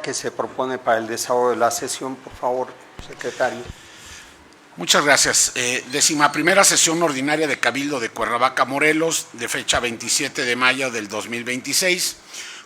ordinaria que se propone para el desarrollo de la sesión, por favor, secretario. Muchas gracias. 11ª sesión ordinaria de Cabildo de Cuernavaca, Morelos, de fecha 27 de mayo del 2026.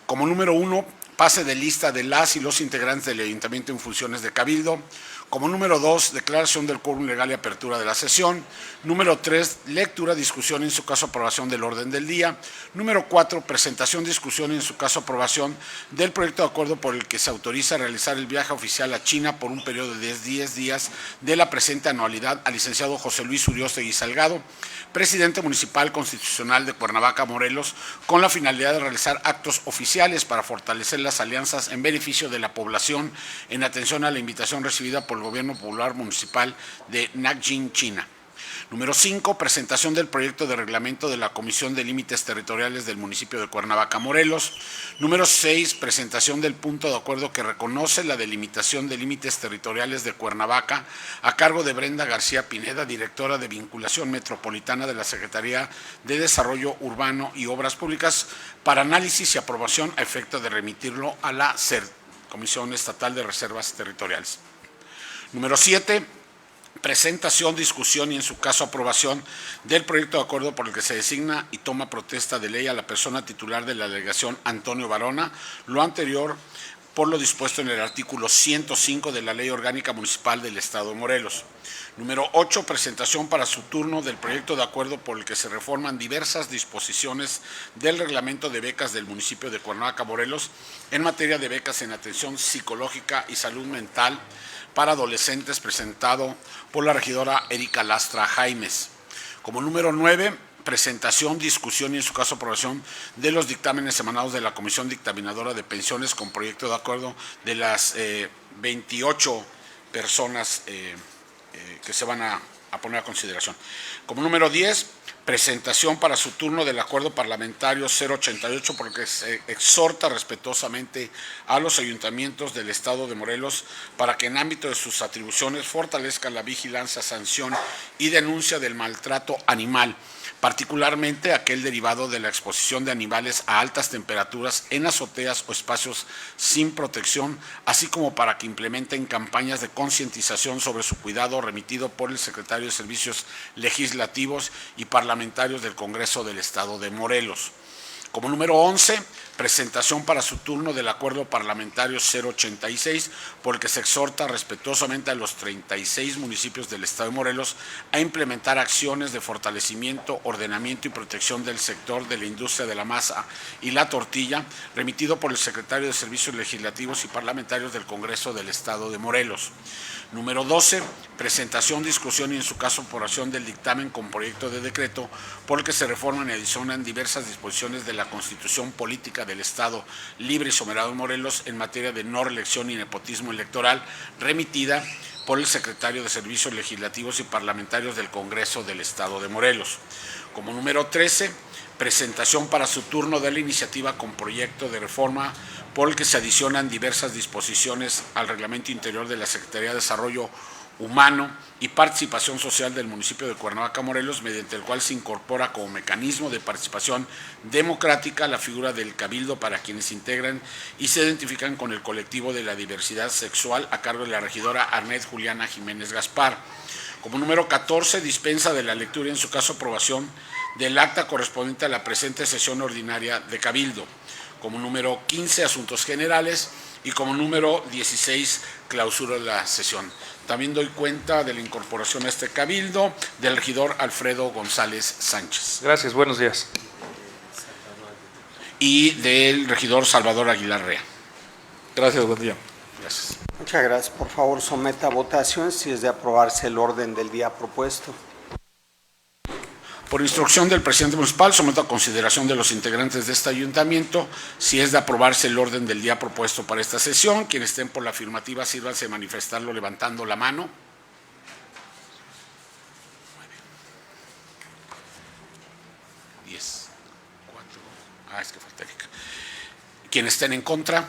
Como número 1, pase de lista de las y los integrantes del Ayuntamiento en funciones de Cabildo. Como número 2, declaración del quórum legal y apertura de la sesión. Número 3, lectura, discusión y en su caso aprobación del orden del día. Número 4, presentación, discusión y en su caso aprobación del proyecto de acuerdo por el que se autoriza a realizar el viaje oficial a China por un periodo de 10 días de la presente anualidad al licenciado José Luis Uriostegui Salgado, presidente municipal constitucional de Cuernavaca, Morelos, con la finalidad de realizar actos oficiales para fortalecer las alianzas en beneficio de la población en atención a la invitación recibida por el Gobierno Popular Municipal de Nanjing, China. Número 5, presentación del proyecto de reglamento de la Comisión de Límites Territoriales del municipio de Cuernavaca, Morelos. Número 6, presentación del punto de acuerdo que reconoce la delimitación de límites territoriales de Cuernavaca a cargo de Brenda García Pineda, directora de Vinculación Metropolitana de la Secretaría de Desarrollo Urbano y Obras Públicas, para análisis y aprobación a efecto de remitirlo a la Comisión Estatal de Reservas Territoriales. Número 7, presentación, discusión y en su caso aprobación del proyecto de acuerdo por el que se designa y toma protesta de ley a la persona titular de la delegación Antonio Varona, lo anterior por lo dispuesto en el artículo 105 de la Ley Orgánica Municipal del Estado de Morelos. Número 8, presentación para su turno del proyecto de acuerdo por el que se reforman diversas disposiciones del reglamento de becas del municipio de Cuernavaca, Morelos, en materia de becas en atención psicológica y salud mental para adolescentes, presentado por la regidora Erika Lastra Jaimes. Como número 9, presentación, discusión y en su caso aprobación de los dictámenes emanados de la Comisión Dictaminadora de Pensiones con proyecto de acuerdo de las 28 personas que se van a poner a consideración. Como número 10, presentación para su turno del acuerdo parlamentario 088, porque se exhorta respetuosamente a los ayuntamientos del Estado de Morelos para que en ámbito de sus atribuciones fortalezcan la vigilancia, sanción y denuncia del maltrato animal, particularmente aquel derivado de la exposición de animales a altas temperaturas en azoteas o espacios sin protección, así como para que implementen campañas de concientización sobre su cuidado remitido por el secretario de Servicios Legislativos y Parlamentarios del Congreso del Estado de Morelos. Como número 11, presentación para su turno del acuerdo parlamentario 086, por el que se exhorta respetuosamente a los 36 municipios del Estado de Morelos a implementar acciones de fortalecimiento, ordenamiento y protección del sector de la industria de la masa y la tortilla, remitido por el secretario de Servicios Legislativos y Parlamentarios del Congreso del Estado de Morelos. Número 12, presentación, discusión y en su caso aprobación del dictamen con proyecto de decreto por el que se reforman y adicionan diversas disposiciones de la Constitución Política del Estado Libre y Soberano de Morelos en materia de no reelección y nepotismo electoral, remitida por el secretario de Servicios Legislativos y Parlamentarios del Congreso del Estado de Morelos. Como número 13, presentación para su turno de la iniciativa con proyecto de reforma por el que se adicionan diversas disposiciones al reglamento interior de la Secretaría de Desarrollo Humano y Participación Social del municipio de Cuernavaca, Morelos, mediante el cual se incorpora como mecanismo de participación democrática la figura del cabildo para quienes integran y se identifican con el colectivo de la diversidad sexual a cargo de la regidora Arnet Juliana Jiménez Gaspar. Como número 14, dispensa de la lectura y en su caso aprobación del acta correspondiente a la presente sesión ordinaria de Cabildo. Como número 15, asuntos generales, y como número 16, clausura de la sesión. También doy cuenta de la incorporación a este cabildo del regidor Alfredo González Sánchez. Gracias, buenos días. Y del regidor Salvador Aguilar Rea. Gracias, buen día. Gracias. Muchas gracias. Por favor, someta a votación si es de aprobarse el orden del día propuesto. Por instrucción del presidente municipal, someto a consideración de los integrantes de este ayuntamiento si es de aprobarse el orden del día propuesto para esta sesión. Quienes estén por la afirmativa, sírvanse a manifestarlo levantando la mano. 10, 4, es que falta Erika. Quienes estén en contra.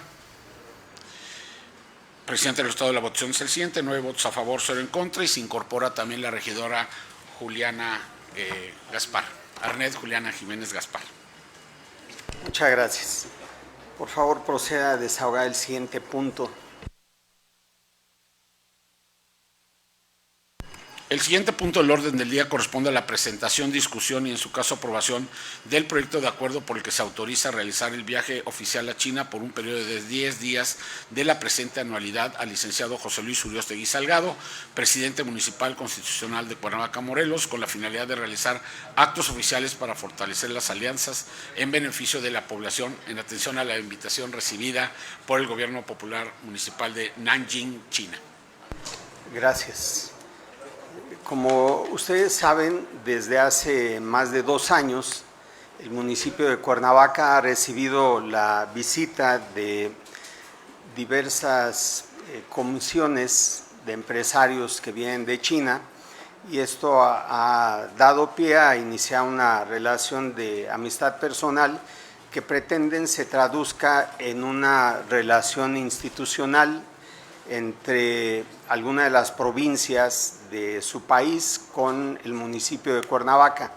Presidente del Estado, de la votación es el siguiente: 9 votos a favor, 0 en contra, y se incorpora también la regidora Juliana Gaspar, Arnet Juliana Jiménez Gaspar. Muchas gracias. Por favor, proceda a desahogar el siguiente punto. El siguiente punto del orden del día corresponde a la presentación, discusión y, en su caso, aprobación del proyecto de acuerdo por el que se autoriza a realizar el viaje oficial a China por un periodo de 10 días de la presente anualidad al licenciado José Luis Uriostegui Salgado, presidente municipal constitucional de Cuernavaca, Morelos, con la finalidad de realizar actos oficiales para fortalecer las alianzas en beneficio de la población, en atención a la invitación recibida por el Gobierno Popular Municipal de Nanjing, China. Gracias. Como ustedes saben, desde hace más de 2 años, el municipio de Cuernavaca ha recibido la visita de diversas comisiones de empresarios que vienen de China, y esto ha dado pie a iniciar una relación de amistad personal que pretenden se traduzca en una relación institucional entre algunas de las provincias de su país con el municipio de Cuernavaca.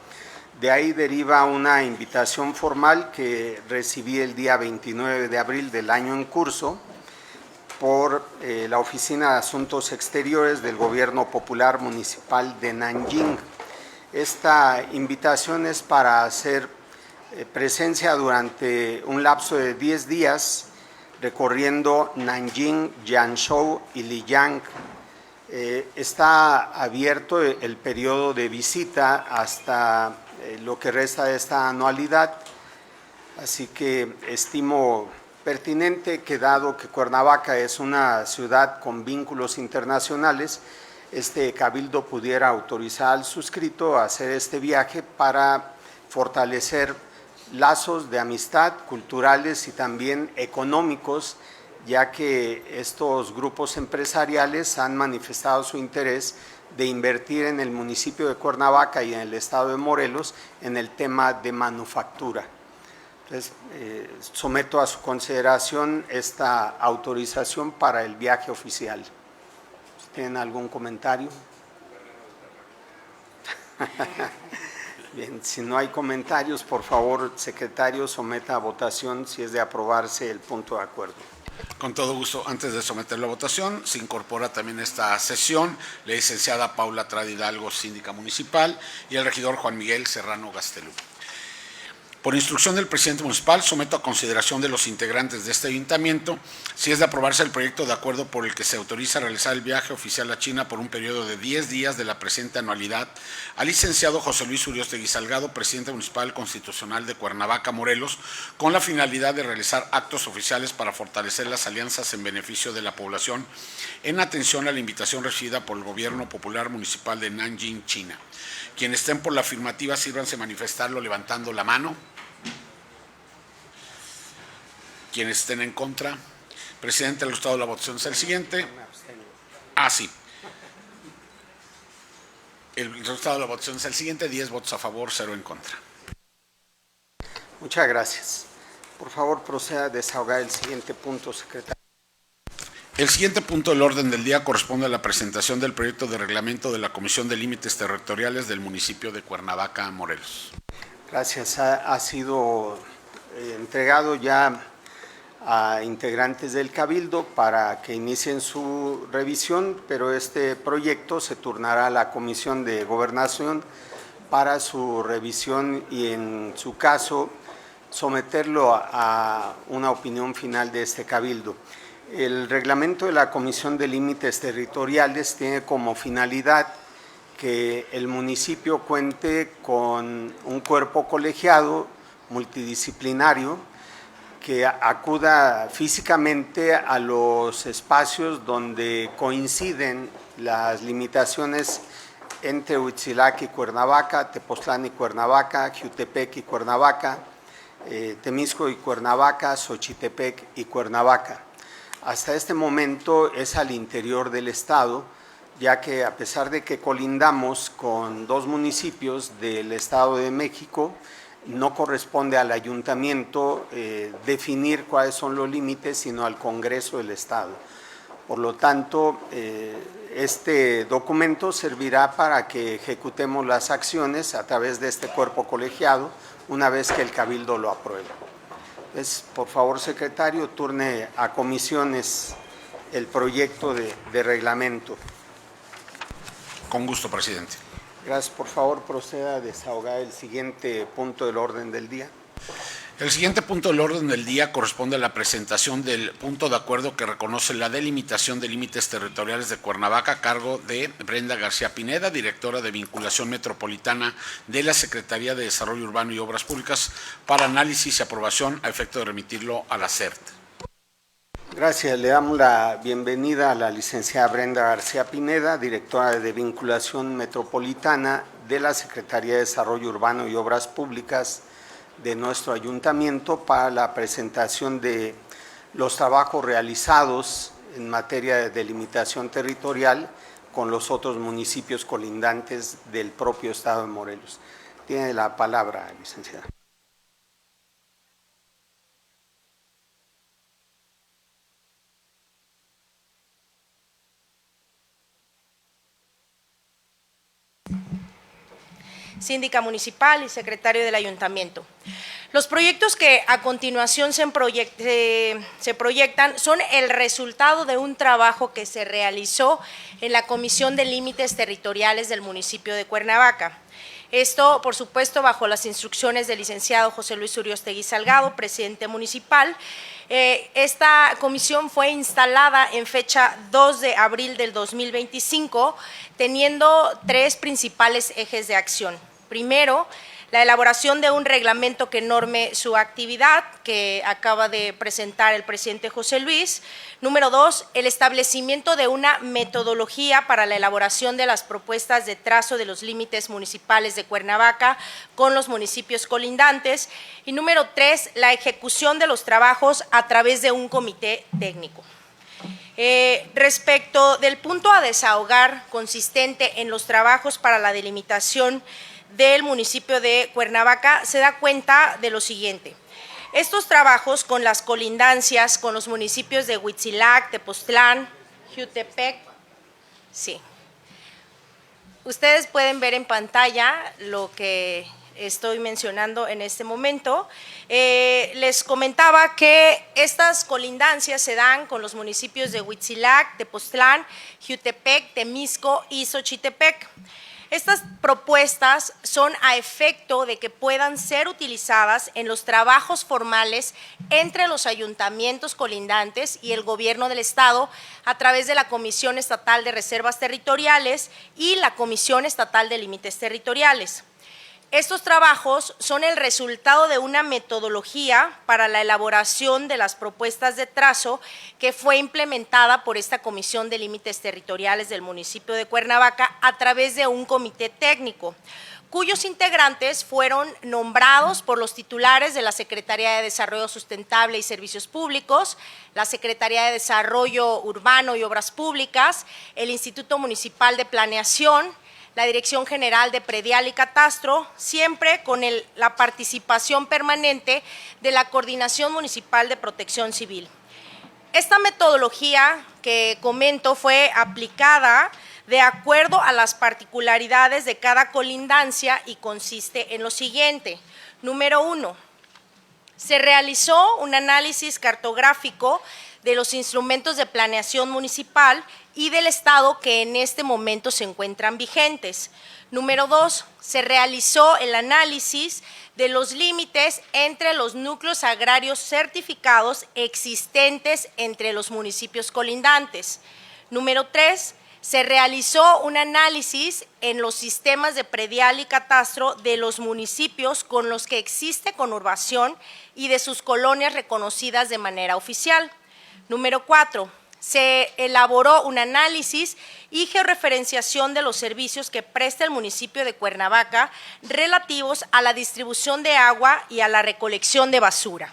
De ahí deriva una invitación formal que recibí el día 29 de abril del año en curso por la Oficina de Asuntos Exteriores del Gobierno Popular Municipal de Nanjing. Esta invitación es para hacer presencia durante un lapso de 10 días recorriendo Nanjing, Jiangzhou y Liyang. Está abierto el periodo de visita hasta lo que resta de esta anualidad, así que estimo pertinente que, dado que Cuernavaca es una ciudad con vínculos internacionales, este cabildo pudiera autorizar al suscrito a hacer este viaje para fortalecer lazos de amistad culturales y también económicos, ya que estos grupos empresariales han manifestado su interés de invertir en el municipio de Cuernavaca y en el estado de Morelos en el tema de manufactura. Entonces, someto a su consideración esta autorización para el viaje oficial. ¿Tienen algún comentario? Bien, si no hay comentarios, por favor, secretario, someta a votación si es de aprobarse el punto de acuerdo. Con todo gusto. Antes de someterlo a votación, se incorpora también a esta sesión la licenciada Paula Trad Hidalgo, síndica municipal, y el regidor Juan Miguel Serrano Gastelum. Por instrucción del presidente municipal, someto a consideración de los integrantes de este ayuntamiento, si es de aprobarse el proyecto de acuerdo por el que se autoriza a realizar el viaje oficial a China por un periodo de 10 días de la presente anualidad, al licenciado José Luis Uriostegui Salgado, presidente municipal constitucional de Cuernavaca, Morelos, con la finalidad de realizar actos oficiales para fortalecer las alianzas en beneficio de la población, en atención a la invitación recibida por el Gobierno Popular Municipal de Nanjing, China. Quienes estén por la afirmativa, sírvanse manifestarlo levantando la mano. Quienes estén en contra. Presidente, el resultado de la votación es el siguiente. Sí. El resultado de la votación es el siguiente: 10 votos a favor, 0 en contra. Muchas gracias. Por favor, proceda a desahogar el siguiente punto, secretario. El siguiente punto del orden del día corresponde a la presentación del proyecto de reglamento de la Comisión de Límites Territoriales del municipio de Cuernavaca, Morelos. Gracias. Ha sido entregado ya a integrantes del Cabildo para que inicien su revisión, pero este proyecto se turnará a la Comisión de Gobernación para su revisión y, en su caso, someterlo a una opinión final de este Cabildo. El reglamento de la Comisión de Límites Territoriales tiene como finalidad que el municipio cuente con un cuerpo colegiado multidisciplinario que acuda físicamente a los espacios donde coinciden las limitaciones entre Huitzilac y Cuernavaca, Tepoztlán y Cuernavaca, Jiutepec y Cuernavaca, Temisco y Cuernavaca, Xochitepec y Cuernavaca. Hasta este momento es al interior del estado, ya que, a pesar de que colindamos con 2 municipios del Estado de México, no corresponde al ayuntamiento definir cuáles son los límites, sino al Congreso del Estado. Por lo tanto, este documento servirá para que ejecutemos las acciones a través de este cuerpo colegiado una vez que el Cabildo lo apruebe. Por favor, secretario, turne a comisiones el proyecto de reglamento. Con gusto, presidente. Gracias. Por favor, proceda a desahogar el siguiente punto del orden del día. El siguiente punto del orden del día corresponde a la presentación del punto de acuerdo que reconoce la delimitación de límites territoriales de Cuernavaca a cargo de Brenda García Pineda, directora de Vinculación Metropolitana de la Secretaría de Desarrollo Urbano y Obras Públicas, para análisis y aprobación a efecto de remitirlo a la CERT. Gracias. Le damos la bienvenida a la licenciada Brenda García Pineda, directora de Vinculación Metropolitana de la Secretaría de Desarrollo Urbano y Obras Públicas de nuestro ayuntamiento, para la presentación de los trabajos realizados en materia de delimitación territorial con los otros municipios colindantes del propio estado de Morelos. Tiene la palabra, licenciada. Síndica municipal y secretario del ayuntamiento. Los proyectos que a continuación se proyectan son el resultado de un trabajo que se realizó en la Comisión de Límites Territoriales del municipio de Cuernavaca. Esto, por supuesto, bajo las instrucciones del licenciado José Luis Uriostegui Salgado, presidente municipal. Esta comisión fue instalada en fecha 2 de abril del 2025, teniendo tres principales ejes de acción. Primero, la elaboración de un reglamento que norme su actividad, que acaba de presentar el presidente José Luis. Número 2, el establecimiento de una metodología para la elaboración de las propuestas de trazo de los límites municipales de Cuernavaca con los municipios colindantes. Y número 3, la ejecución de los trabajos a través de un comité técnico. Respecto del punto a desahogar consistente en los trabajos para la delimitación del municipio de Cuernavaca, se da cuenta de lo siguiente. Estos trabajos con las colindancias, con los municipios de Huitzilac, Tepoztlán, Jiutepec, sí. Ustedes pueden ver en pantalla lo que estoy mencionando en este momento. Les comentaba que estas colindancias se dan con los municipios de Huitzilac, Tepoztlán, Jiutepec, Temisco y Xochitepec. Estas propuestas son a efecto de que puedan ser utilizadas en los trabajos formales entre los ayuntamientos colindantes y el gobierno del estado a través de la Comisión Estatal de Reservas Territoriales y la Comisión Estatal de Límites Territoriales. Estos trabajos son el resultado de una metodología para la elaboración de las propuestas de trazo que fue implementada por esta Comisión de Límites Territoriales del municipio de Cuernavaca a través de un comité técnico, cuyos integrantes fueron nombrados por los titulares de la Secretaría de Desarrollo Sustentable y Servicios Públicos, la Secretaría de Desarrollo Urbano y Obras Públicas, el Instituto Municipal de Planeación, la Dirección General de Predial y Catastro, siempre con la participación permanente de la Coordinación Municipal de Protección Civil. Esta metodología que comento fue aplicada de acuerdo a las particularidades de cada colindancia y consiste en lo siguiente. Número 1, se realizó un análisis cartográfico de los instrumentos de planeación municipal y del estado que en este momento se encuentran vigentes. Número 2, se realizó el análisis de los límites entre los núcleos agrarios certificados existentes entre los municipios colindantes. Número 3, se realizó un análisis en los sistemas de predial y catastro de los municipios con los que existe conurbación y de sus colonias reconocidas de manera oficial. Número 4, se elaboró un análisis y georreferenciación de los servicios que presta el municipio de Cuernavaca relativos a la distribución de agua y a la recolección de basura.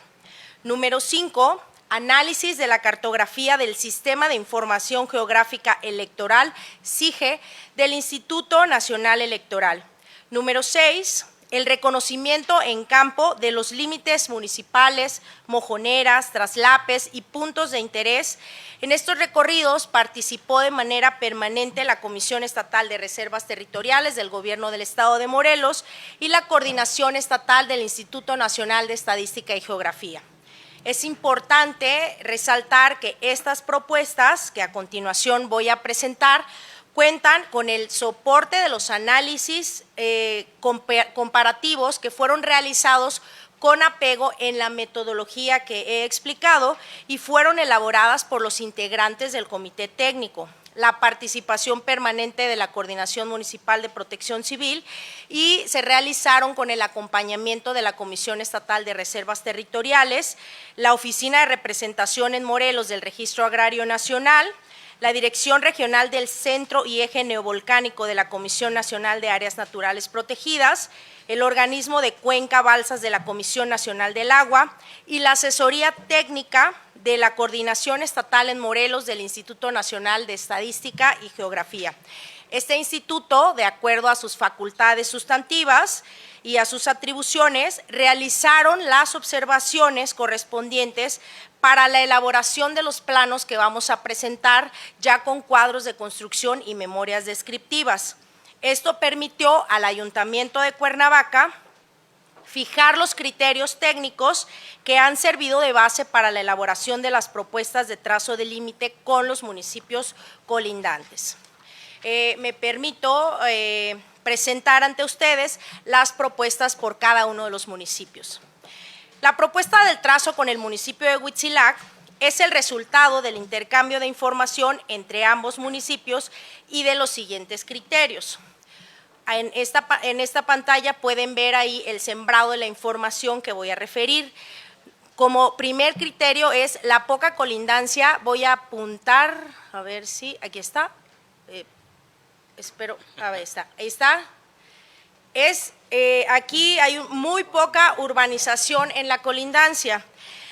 Número 5, análisis de la cartografía del Sistema de Información Geográfica Electoral, SIGE, del Instituto Nacional Electoral. Número 6, el reconocimiento en campo de los límites municipales, mojoneras, traslapes y puntos de interés. En estos recorridos participó de manera permanente la Comisión Estatal de Reservas Territoriales del Gobierno del Estado de Morelos y la Coordinación Estatal del Instituto Nacional de Estadística y Geografía. Es importante resaltar que estas propuestas, que a continuación voy a presentar, cuentan con el soporte de los análisis comparativos que fueron realizados con apego en la metodología que he explicado y fueron elaboradas por los integrantes del Comité Técnico, la participación permanente de la Coordinación Municipal de Protección Civil y se realizaron con el acompañamiento de la Comisión Estatal de Reservas Territoriales, la Oficina de Representación en Morelos del Registro Agrario Nacional, la Dirección Regional del Centro y Eje Neovolcánico de la Comisión Nacional de Áreas Naturales Protegidas, el organismo de Cuenca Balsas de la Comisión Nacional del Agua y la asesoría técnica de la Coordinación Estatal en Morelos del Instituto Nacional de Estadística y Geografía. Este instituto, de acuerdo a sus facultades sustantivas y a sus atribuciones, realizaron las observaciones correspondientes para la elaboración de los planos que vamos a presentar ya con cuadros de construcción y memorias descriptivas. Esto permitió al Ayuntamiento de Cuernavaca fijar los criterios técnicos que han servido de base para la elaboración de las propuestas de trazo de límite con los municipios colindantes. Me permito presentar ante ustedes las propuestas por cada uno de los municipios. La propuesta del trazo con el municipio de Huitzilac es el resultado del intercambio de información entre ambos municipios y de los siguientes criterios. En esta pantalla pueden ver ahí el sembrado de la información que voy a referir. Como primer criterio es la poca colindancia. Voy a apuntar, a ver si, aquí está. Espero, a ver, ahí está. Aquí hay muy poca urbanización en la colindancia.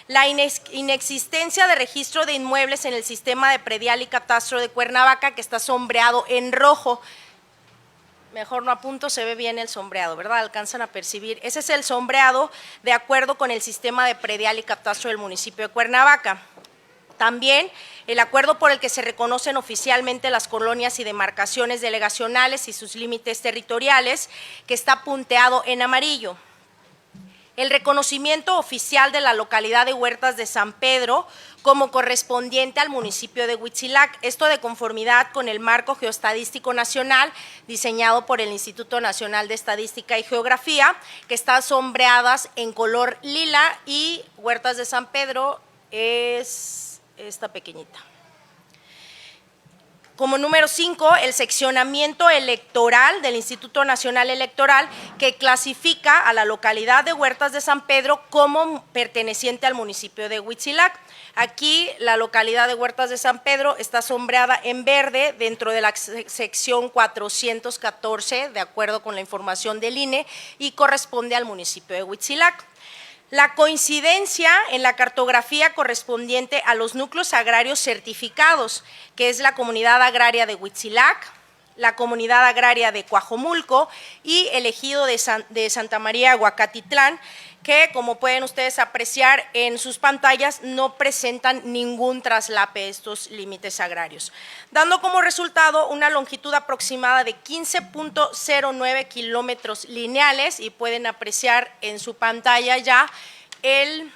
La inexistencia de registro de inmuebles en el sistema de predial y catastro de Cuernavaca, que está sombreado en rojo. Mejor no apunto, se ve bien el sombreado, ¿verdad? Alcanzan a percibir. Ese es el sombreado de acuerdo con el sistema de predial y catastro del municipio de Cuernavaca. También el acuerdo por el que se reconocen oficialmente las colonias y demarcaciones delegacionales y sus límites territoriales, que está punteado en amarillo. El reconocimiento oficial de la localidad de Huertas de San Pedro como correspondiente al municipio de Huitzilac, esto de conformidad con el marco geoestadístico nacional diseñado por el Instituto Nacional de Estadística y Geografía, que están sombreadas en color lila, y Huertas de San Pedro es esta pequeñita. Como número 5, el seccionamiento electoral del Instituto Nacional Electoral, que clasifica a la localidad de Huertas de San Pedro como perteneciente al municipio de Huitzilac. Aquí la localidad de Huertas de San Pedro está sombreada en verde dentro de la sección 414, de acuerdo con la información del INE, y corresponde al municipio de Huitzilac. La coincidencia en la cartografía correspondiente a los núcleos agrarios certificados, que es la Comunidad Agraria de Huitzilac, la Comunidad Agraria de Coajomulco y el Ejido de Santa María Huacatitlán, que como pueden ustedes apreciar en sus pantallas no presentan ningún traslape estos límites agrarios, dando como resultado una longitud aproximada de 15.09 kilómetros lineales, y pueden apreciar en su pantalla ya el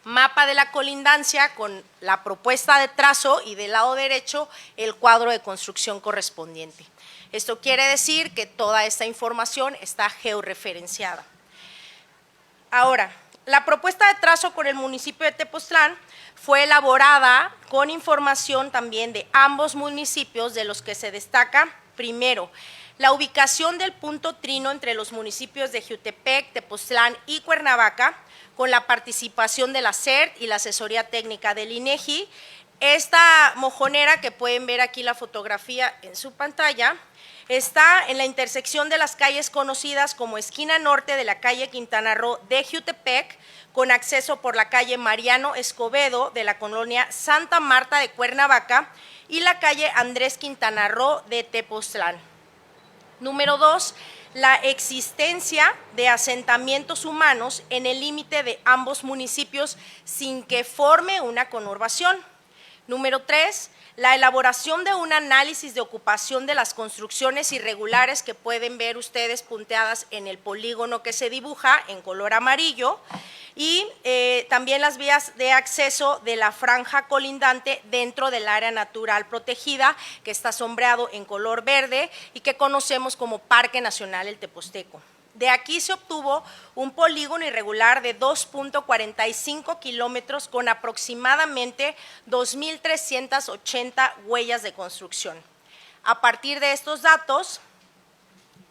mapa de la colindancia con la propuesta de trazo y del lado derecho el cuadro de construcción correspondiente. Esto quiere decir que toda esta información está georreferenciada. Ahora, la propuesta de trazo con el municipio de Tepoztlán fue elaborada con información también de ambos municipios, de los que se destaca, primero, la ubicación del punto trino entre los municipios de Jiutepec, Tepoztlán y Cuernavaca, con la participación de la CERT y la asesoría técnica del INEGI. Esta mojonera, que pueden ver aquí la fotografía en su pantalla, está en la intersección de las calles conocidas como esquina norte de la calle Quintana Roo de Jiutepec, con acceso por la calle Mariano Escobedo de la colonia Santa Marta de Cuernavaca y la calle Andrés Quintana Roo de Tepoztlán. Número 2, la existencia de asentamientos humanos en el límite de ambos municipios sin que forme una conurbación. Número 3, la elaboración de un análisis de ocupación de las construcciones irregulares que pueden ver ustedes punteadas en el polígono que se dibuja en color amarillo. y también las vías de acceso de la franja colindante dentro del área natural protegida, que está sombreado en color verde y que conocemos como Parque Nacional El Teposteco. De aquí se obtuvo un polígono irregular de 2.45 kilómetros con aproximadamente 2.380 huellas de construcción. A partir de estos datos,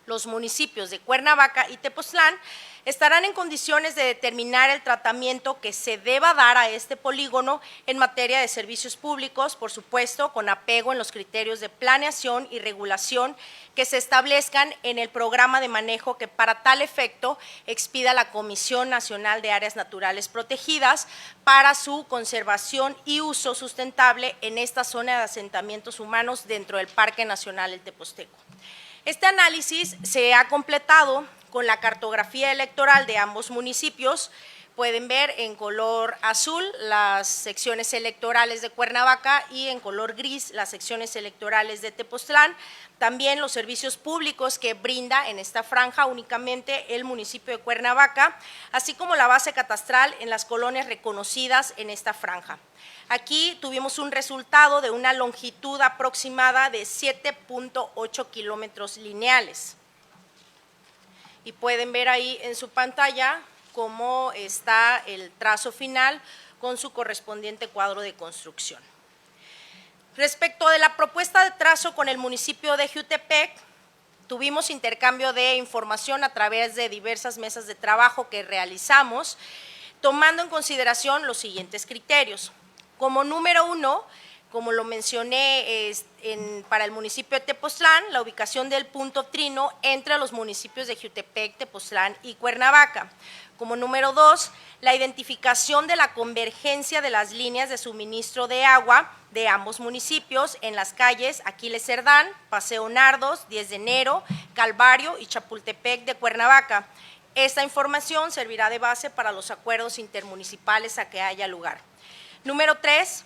los municipios de Cuernavaca y Tepoztlán estarán en condiciones de determinar el tratamiento que se deba dar a este polígono en materia de servicios públicos, por supuesto, con apego en los criterios de planeación y regulación que se establezcan en el programa de manejo que para tal efecto expida la Comisión Nacional de Áreas Naturales Protegidas para su conservación y uso sustentable en esta zona de asentamientos humanos dentro del Parque Nacional El Teposteco. Este análisis se ha completado con la cartografía electoral de ambos municipios. Pueden ver en color azul las secciones electorales de Cuernavaca y en color gris las secciones electorales de Tepoztlán. También los servicios públicos que brinda en esta franja únicamente el municipio de Cuernavaca, así como la base catastral en las colonias reconocidas en esta franja. Aquí tuvimos un resultado de una longitud aproximada de 7.8 kilómetros lineales. Y pueden ver ahí en su pantalla cómo está el trazo final con su correspondiente cuadro de construcción. Respecto de la propuesta de trazo con el municipio de Jiutepec, tuvimos intercambio de información a través de diversas mesas de trabajo que realizamos, tomando en consideración los siguientes criterios. Como número uno, como lo mencioné para el municipio de Tepoztlán, la ubicación del punto trino entre los municipios de Jiutepec, Tepoztlán y Cuernavaca. Como número dos, la identificación de la convergencia de las líneas de suministro de agua de ambos municipios en las calles Aquiles Cerdán, Paseo Nardos, 10 de enero, Calvario y Chapultepec de Cuernavaca. Esta información servirá de base para los acuerdos intermunicipales a que haya lugar. Número 3,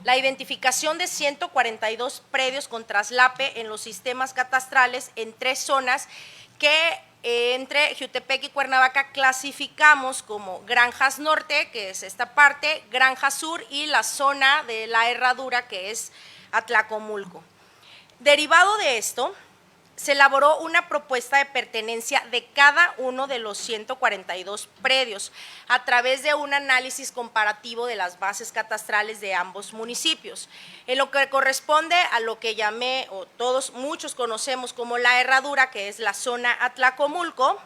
la identificación de 142 predios con traslape en los sistemas catastrales en 3 zonas que entre Jiutepec y Cuernavaca clasificamos como Granjas Norte, que es esta parte, Granja Sur y la zona de la Herradura, que es Atlacomulco. Derivado de esto, se elaboró una propuesta de pertenencia de cada uno de los 142 predios a través de un análisis comparativo de las bases catastrales de ambos municipios. En lo que corresponde a lo que llamé, o muchos conocemos como la Herradura, que es la zona Atlacomulco,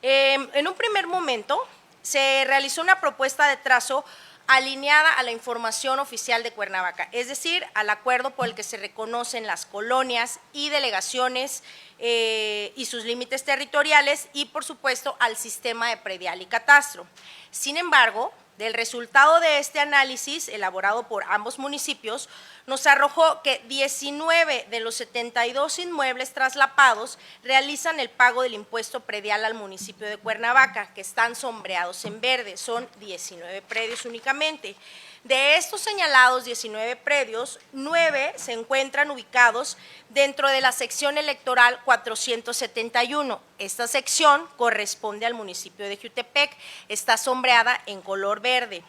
en un primer momento se realizó una propuesta de trazo alineada a la información oficial de Cuernavaca, es decir, al acuerdo por el que se reconocen las colonias y delegaciones y sus límites territoriales y, por supuesto, al sistema de predial y catastro. Sin embargo, del resultado de este análisis elaborado por ambos municipios, nos arrojó que 19 de los 72 inmuebles traslapados realizan el pago del impuesto predial al municipio de Cuernavaca, que están sombreados en verde, son 19 predios únicamente. De estos señalados 19 predios, 9 se encuentran ubicados dentro de la sección electoral 471. Esta sección corresponde al municipio de Jiutepec, está sombreada en color verde.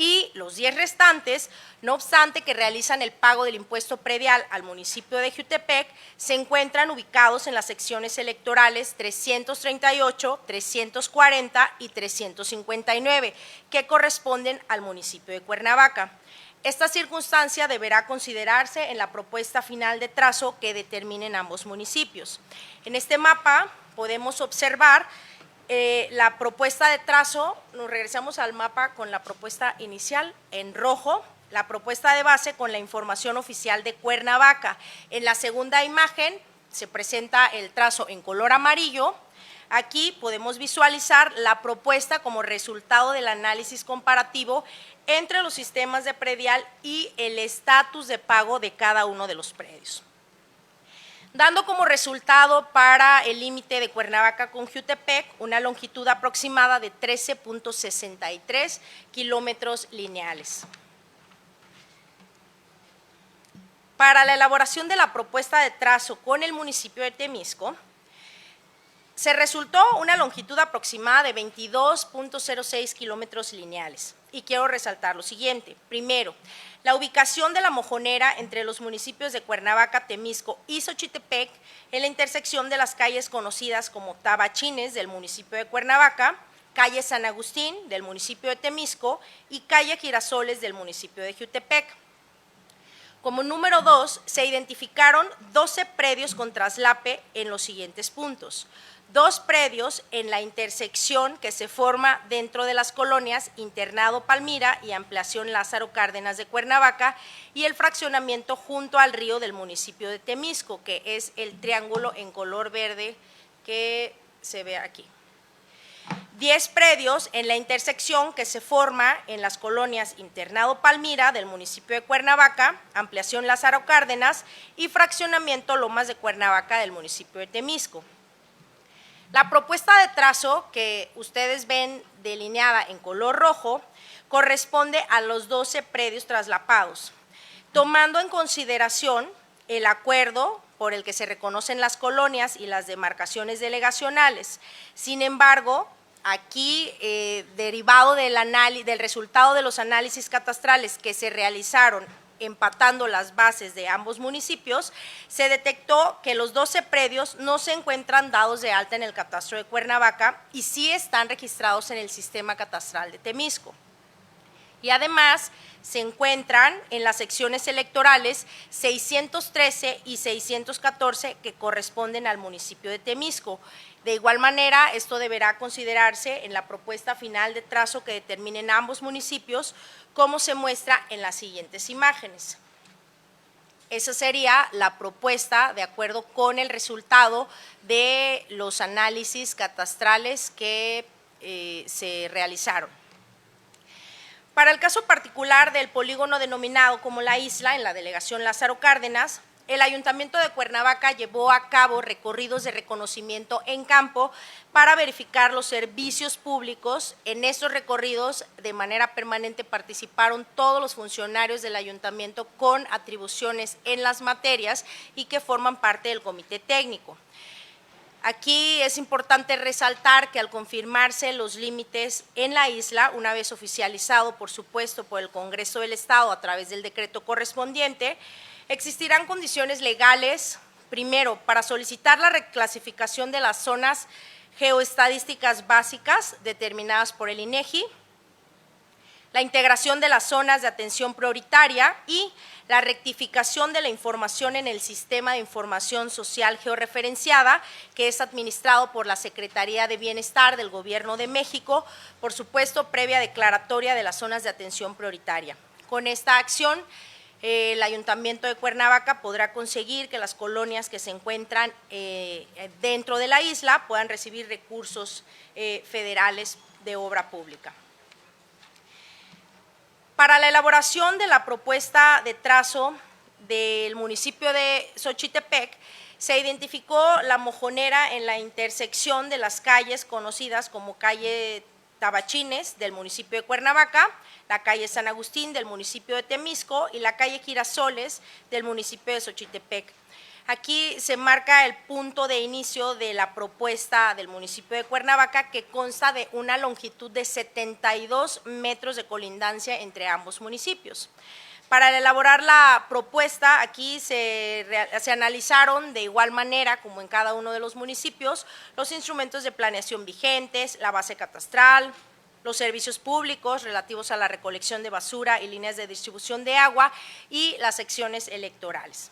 Y los 10 restantes, no obstante que realizan el pago del impuesto predial al municipio de Jiutepec, se encuentran ubicados en las secciones electorales 338, 340 y 359, que corresponden al municipio de Cuernavaca. Esta circunstancia deberá considerarse en la propuesta final de trazo que determinen ambos municipios. En este mapa podemos observar la propuesta de trazo. Nos regresamos al mapa con la propuesta inicial en rojo, la propuesta de base con la información oficial de Cuernavaca. En la segunda imagen se presenta el trazo en color amarillo. Aquí podemos visualizar la propuesta como resultado del análisis comparativo entre los sistemas de predial y el estatus de pago de cada uno de los predios, dando como resultado para el límite de Cuernavaca con Jiutepec una longitud aproximada de 13.63 kilómetros lineales. Para la elaboración de la propuesta de trazo con el municipio de Temisco, Se resultó una longitud aproximada de 22.06 kilómetros lineales. Y quiero resaltar lo siguiente. Primero, la ubicación de la mojonera entre los municipios de Cuernavaca, Temisco y Xochitepec en la intersección de las calles conocidas como Tabachines del municipio de Cuernavaca, calle San Agustín del municipio de Temisco y calle Girasoles del municipio de Jiutepec. Como número 2, se identificaron 12 predios con traslape en los siguientes puntos. 2 predios en la intersección que se forma dentro de las colonias Internado Palmira y Ampliación Lázaro Cárdenas de Cuernavaca y el fraccionamiento junto al río del municipio de Temisco, que es el triángulo en color verde que se ve aquí. 10 predios en la intersección que se forma en las colonias Internado Palmira del municipio de Cuernavaca, Ampliación Lázaro Cárdenas y fraccionamiento Lomas de Cuernavaca del municipio de Temisco. La propuesta de trazo que ustedes ven delineada en color rojo corresponde a los 12 predios traslapados, tomando en consideración el acuerdo por el que se reconocen las colonias y las demarcaciones delegacionales. Sin embargo, aquí, derivado del resultado de los análisis catastrales que se realizaron empatando las bases de ambos municipios, se detectó que los 12 predios no se encuentran dados de alta en el catastro de Cuernavaca y sí están registrados en el sistema catastral de Temisco. Y además se encuentran en las secciones electorales 613 y 614 que corresponden al municipio de Temisco. De igual manera, esto deberá considerarse en la propuesta final de trazo que determinen ambos municipios, como se muestra en las siguientes imágenes. Esa sería la propuesta de acuerdo con el resultado de los análisis catastrales que se realizaron. Para el caso particular del polígono denominado como La Isla, en la delegación Lázaro Cárdenas, el Ayuntamiento de Cuernavaca llevó a cabo recorridos de reconocimiento en campo para verificar los servicios públicos. En estos recorridos, de manera permanente, participaron todos los funcionarios del Ayuntamiento con atribuciones en las materias y que forman parte del comité técnico. Aquí es importante resaltar que al confirmarse los límites en la isla, una vez oficializado, por supuesto, por el Congreso del Estado a través del decreto correspondiente, existirán condiciones legales, primero, para solicitar la reclasificación de las zonas geoestadísticas básicas determinadas por el INEGI, la integración de las zonas de atención prioritaria y la rectificación de la información en el Sistema de Información Social Georreferenciada, que es administrado por la Secretaría de Bienestar del Gobierno de México, por supuesto, previa declaratoria de las zonas de atención prioritaria. Con esta acción, el Ayuntamiento de Cuernavaca podrá conseguir que las colonias que se encuentran dentro de la isla puedan recibir recursos federales de obra pública. Para la elaboración de la propuesta de trazo del municipio de Xochitepec, se identificó la mojonera en la intersección de las calles conocidas como calle Tabachines del municipio de Cuernavaca, la calle San Agustín del municipio de Temisco y la calle Girasoles del municipio de Xochitepec. Aquí se marca el punto de inicio de la propuesta del municipio de Cuernavaca, que consta de una longitud de 72 metros de colindancia entre ambos municipios. Para elaborar la propuesta, aquí se analizaron de igual manera, como en cada uno de los municipios, los instrumentos de planeación vigentes, la base catastral, los servicios públicos relativos a la recolección de basura y líneas de distribución de agua y las secciones electorales.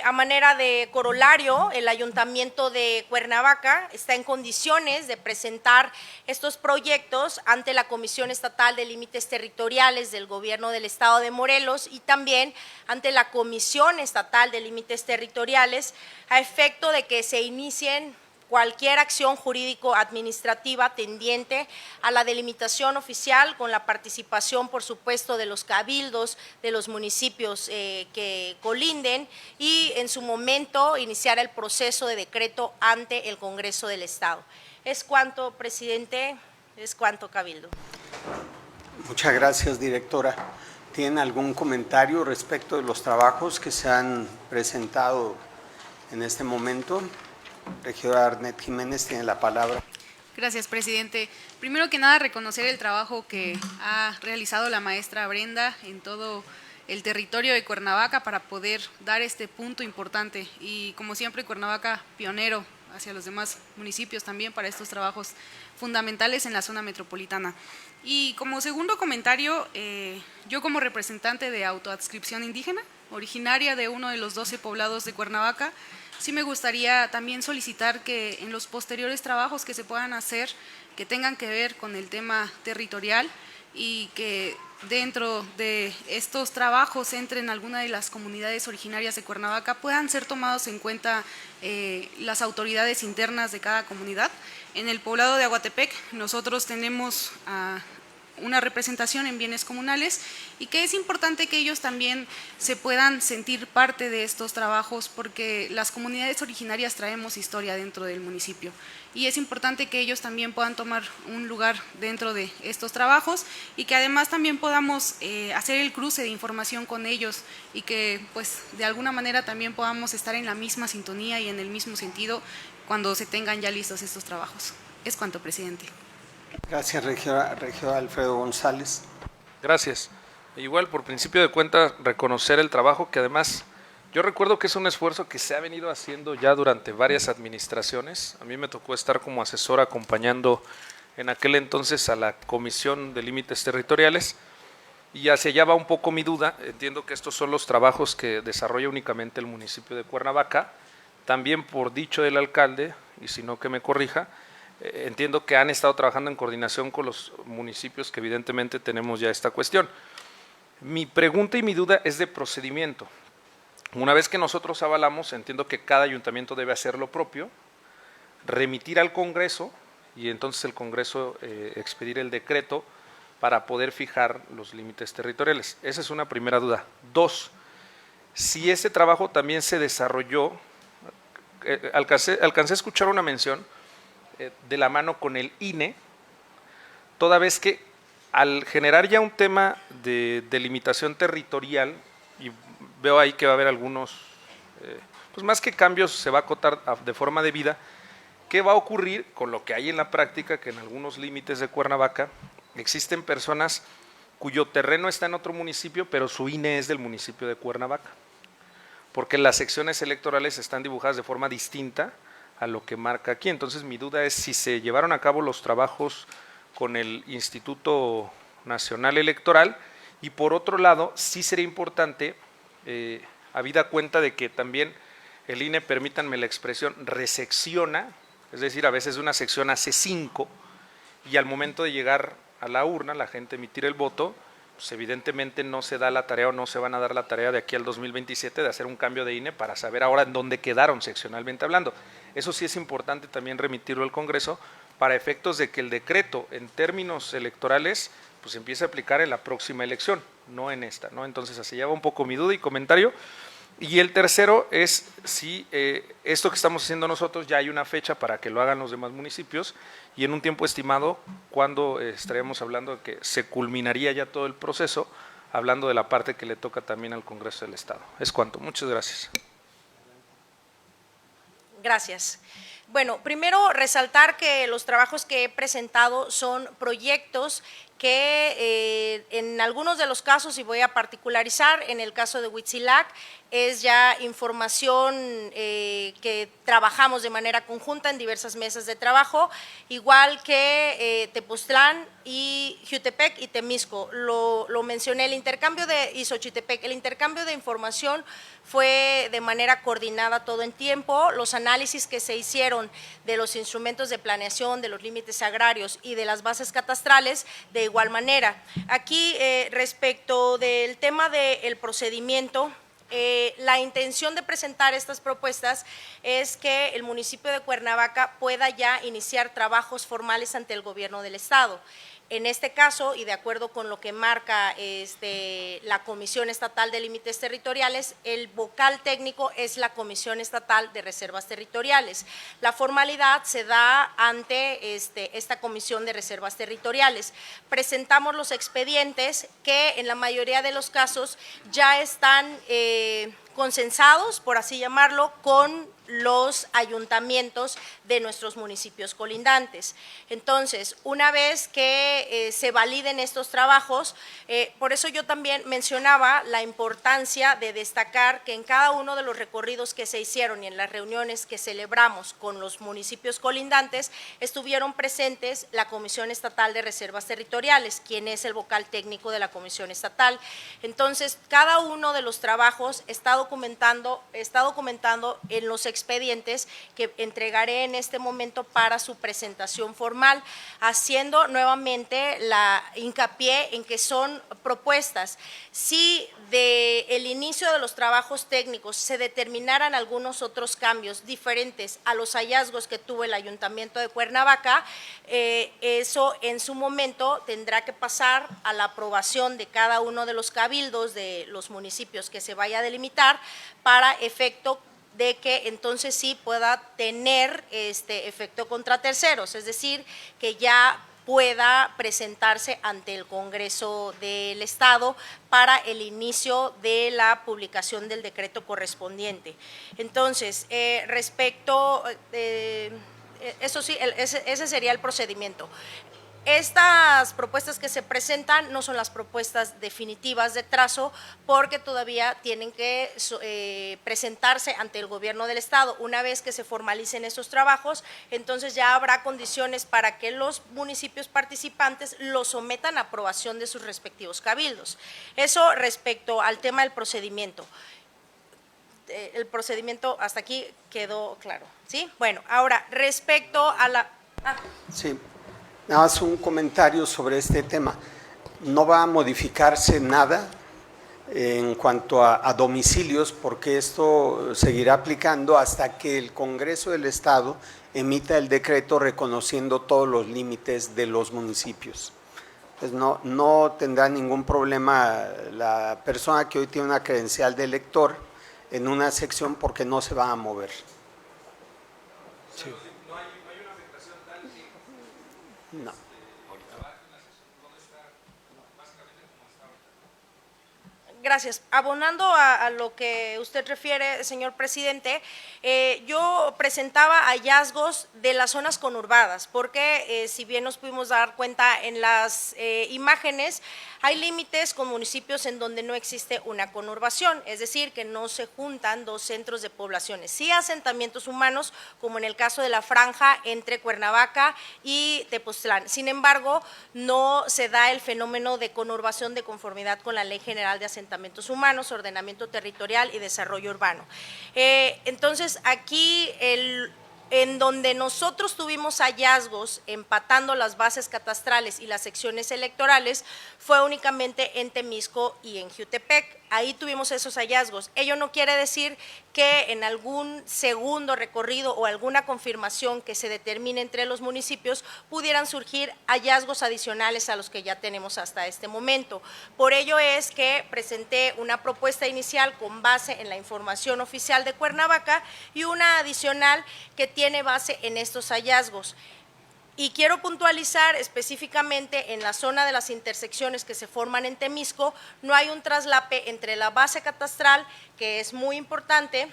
A manera de corolario, el Ayuntamiento de Cuernavaca está en condiciones de presentar estos proyectos ante la Comisión Estatal de Límites Territoriales del Gobierno del Estado de Morelos y también ante la Comisión Estatal de Límites Territoriales a efecto de que se inicien cualquier acción jurídico-administrativa tendiente a la delimitación oficial con la participación, por supuesto, de los cabildos de los municipios que colinden y en su momento iniciar el proceso de decreto ante el Congreso del Estado. Es cuanto, presidente, es cuanto, cabildo. Muchas gracias, directora. ¿Tiene algún comentario respecto de los trabajos que se han presentado en este momento? Regidora Arnet Jiménez tiene la palabra. Gracias, presidente. Primero que nada, reconocer el trabajo que ha realizado la maestra Brenda en todo el territorio de Cuernavaca para poder dar este punto importante. Y como siempre, Cuernavaca pionero hacia los demás municipios también para estos trabajos fundamentales en la zona metropolitana. Y como segundo comentario, yo como representante de autoadscripción indígena, originaria de uno de los 12 poblados de Cuernavaca, sí me gustaría también solicitar que en los posteriores trabajos que se puedan hacer, que tengan que ver con el tema territorial y que dentro de estos trabajos entren alguna de las comunidades originarias de Cuernavaca, puedan ser tomados en cuenta las autoridades internas de cada comunidad. En el poblado de Aguatepec nosotros tenemos una representación en bienes comunales y que es importante que ellos también se puedan sentir parte de estos trabajos porque las comunidades originarias traemos historia dentro del municipio y es importante que ellos también puedan tomar un lugar dentro de estos trabajos y que además también podamos hacer el cruce de información con ellos y que pues de alguna manera también podamos estar en la misma sintonía y en el mismo sentido cuando se tengan ya listos estos trabajos. Es cuanto, presidente. Gracias, regidor Alfredo González. Gracias. Igual, por principio de cuentas, reconocer el trabajo que además, yo recuerdo que es un esfuerzo que se ha venido haciendo ya durante varias administraciones. A mí me tocó estar como asesor acompañando en aquel entonces a la Comisión de Límites Territoriales y hacia allá va un poco mi duda. Entiendo que estos son los trabajos que desarrolla únicamente el municipio de Cuernavaca, también por dicho del alcalde, y si no que me corrija, entiendo que han estado trabajando en coordinación con los municipios que evidentemente tenemos ya esta cuestión. Mi pregunta y mi duda es de procedimiento. Una vez que nosotros avalamos, entiendo que cada ayuntamiento debe hacer lo propio, remitir al Congreso y entonces el Congreso expedir el decreto para poder fijar los límites territoriales. Esa es una primera duda. Dos, si ese trabajo también se desarrolló, alcancé a escuchar una mención de la mano con el INE, toda vez que al generar ya un tema de delimitación territorial, y veo ahí que va a haber algunos, pues más que cambios, se va a acotar de forma debida, ¿qué va a ocurrir con lo que hay en la práctica? Que en algunos límites de Cuernavaca existen personas cuyo terreno está en otro municipio, pero su INE es del municipio de Cuernavaca, porque las secciones electorales están dibujadas de forma distinta a lo que marca aquí. Entonces mi duda es si se llevaron a cabo los trabajos con el Instituto Nacional Electoral y por otro lado sí sería importante, habida cuenta de que también el INE, permítanme la expresión, resecciona, es decir, a veces una sección hace 5 y al momento de llegar a la urna, la gente emitir el voto, pues evidentemente no se da la tarea o no se van a dar la tarea de aquí al 2027 de hacer un cambio de INE para saber ahora en dónde quedaron seccionalmente hablando. Eso sí es importante también remitirlo al Congreso para efectos de que el decreto en términos electorales pues empiece a aplicar en la próxima elección, no en esta, ¿no? Entonces así lleva un poco mi duda y comentario. Y el tercero es si esto que estamos haciendo nosotros ya hay una fecha para que lo hagan los demás municipios y en un tiempo estimado, cuando estaremos hablando de que se culminaría ya todo el proceso, hablando de la parte que le toca también al Congreso del Estado. Es cuanto. Muchas gracias. Gracias. Bueno, primero resaltar que los trabajos que he presentado son proyectos que en algunos de los casos, y voy a particularizar, en el caso de Huitzilac, es ya información que trabajamos de manera conjunta en diversas mesas de trabajo, igual que Tepoztlán y Jiutepec y Temisco. Lo mencioné, el intercambio de Xochitepec, el intercambio de información fue de manera coordinada todo en tiempo. Los análisis que se hicieron de los instrumentos de planeación, de los límites agrarios y de las bases catastrales, de igual manera. Aquí, respecto del tema del procedimiento, la intención de presentar estas propuestas es que el municipio de Cuernavaca pueda ya iniciar trabajos formales ante el gobierno del Estado. En este caso, y de acuerdo con lo que marca la Comisión Estatal de Límites Territoriales, el vocal técnico es la Comisión Estatal de Reservas Territoriales. La formalidad se da ante esta Comisión de Reservas Territoriales. Presentamos los expedientes que en la mayoría de los casos ya están consensados, por así llamarlo, con los ayuntamientos de nuestros municipios colindantes. Entonces, una vez que se validen estos trabajos, por eso yo también mencionaba la importancia de destacar que en cada uno de los recorridos que se hicieron y en las reuniones que celebramos con los municipios colindantes, estuvieron presentes la Comisión Estatal de Reservas Territoriales, quien es el vocal técnico de la Comisión Estatal. Entonces, cada uno de los trabajos está documentando en los expedientes que entregaré en este momento para su presentación formal, haciendo nuevamente la hincapié en que son propuestas. Si del inicio de los trabajos técnicos se determinaran algunos otros cambios diferentes a los hallazgos que tuvo el Ayuntamiento de Cuernavaca, eso en su momento tendrá que pasar a la aprobación de cada uno de los cabildos de los municipios que se vaya a delimitar para efecto de que entonces sí pueda tener efecto contra terceros, es decir, que ya pueda presentarse ante el Congreso del Estado para el inicio de la publicación del decreto correspondiente. Entonces, respecto, eso sí, ese sería el procedimiento. Estas propuestas que se presentan no son las propuestas definitivas de trazo porque todavía tienen que presentarse ante el gobierno del Estado. Una vez que se formalicen estos trabajos, entonces ya habrá condiciones para que los municipios participantes lo sometan a aprobación de sus respectivos cabildos. Eso respecto al tema del procedimiento. El procedimiento hasta aquí quedó claro, ¿sí? Bueno, ahora respecto a la… Sí. Nada más un comentario sobre este tema. No va a modificarse nada en cuanto a domicilios, porque esto seguirá aplicando hasta que el Congreso del Estado emita el decreto reconociendo todos los límites de los municipios. Pues no tendrá ningún problema la persona que hoy tiene una credencial de elector en una sección porque no se va a mover. Sí. No. Gracias. Abonando a lo que usted refiere, señor presidente, yo presentaba hallazgos de las zonas conurbadas, porque si bien nos pudimos dar cuenta en las imágenes, hay límites con municipios en donde no existe una conurbación, es decir, que no se juntan dos centros de poblaciones. Sí asentamientos humanos, como en el caso de la franja entre Cuernavaca y Tepoztlán. Sin embargo, no se da el fenómeno de conurbación de conformidad con la Ley General de Asentamientos Humanos, Ordenamiento Territorial y Desarrollo Urbano. Entonces, aquí en donde nosotros tuvimos hallazgos empatando las bases catastrales y las secciones electorales fue únicamente en Temisco y en Jiutepec. Ahí tuvimos esos hallazgos. Ello no quiere decir que en algún segundo recorrido o alguna confirmación que se determine entre los municipios pudieran surgir hallazgos adicionales a los que ya tenemos hasta este momento. Por ello es que presenté una propuesta inicial con base en la información oficial de Cuernavaca y una adicional que tiene base en estos hallazgos. Y quiero puntualizar específicamente en la zona de las intersecciones que se forman en Temisco, no hay un traslape entre la base catastral, que es muy importante,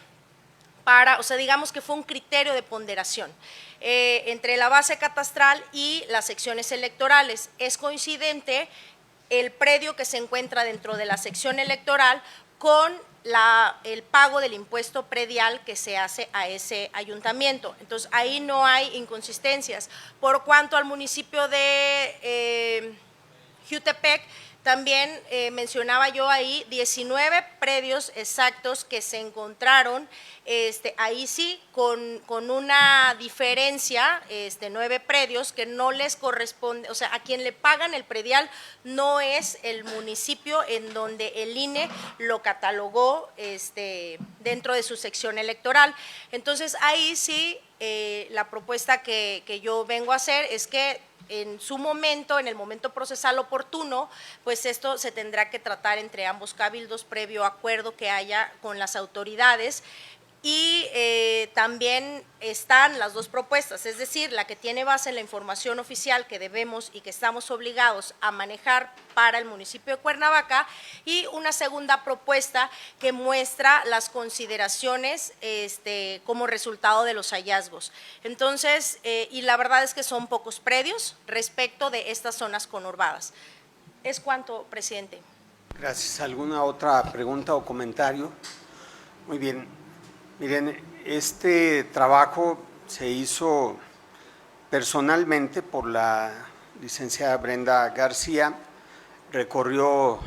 digamos que fue un criterio de ponderación, entre la base catastral y las secciones electorales. Es coincidente el predio que se encuentra dentro de la sección electoral con el pago del impuesto predial que se hace a ese ayuntamiento. Entonces, ahí no hay inconsistencias. Por cuanto al municipio de Jiutepec, también mencionaba yo ahí 19 predios exactos que se encontraron, ahí sí, con una diferencia, 9 predios que no les corresponde, o sea, a quien le pagan el predial no es el municipio en donde el INE lo catalogó dentro de su sección electoral. Entonces, ahí sí, la propuesta que yo vengo a hacer es que en su momento, en el momento procesal oportuno, pues esto se tendrá que tratar entre ambos cabildos previo acuerdo que haya con las autoridades y también están las dos propuestas, es decir, la que tiene base en la información oficial que debemos y que estamos obligados a manejar para el municipio de Cuernavaca, y una segunda propuesta que muestra las consideraciones como resultado de los hallazgos. Entonces, y la verdad es que son pocos predios respecto de estas zonas conurbadas. Es cuanto, presidente. Gracias. ¿Alguna otra pregunta o comentario? Muy bien. Miren, este trabajo se hizo personalmente por la licenciada Brenda García, recorrió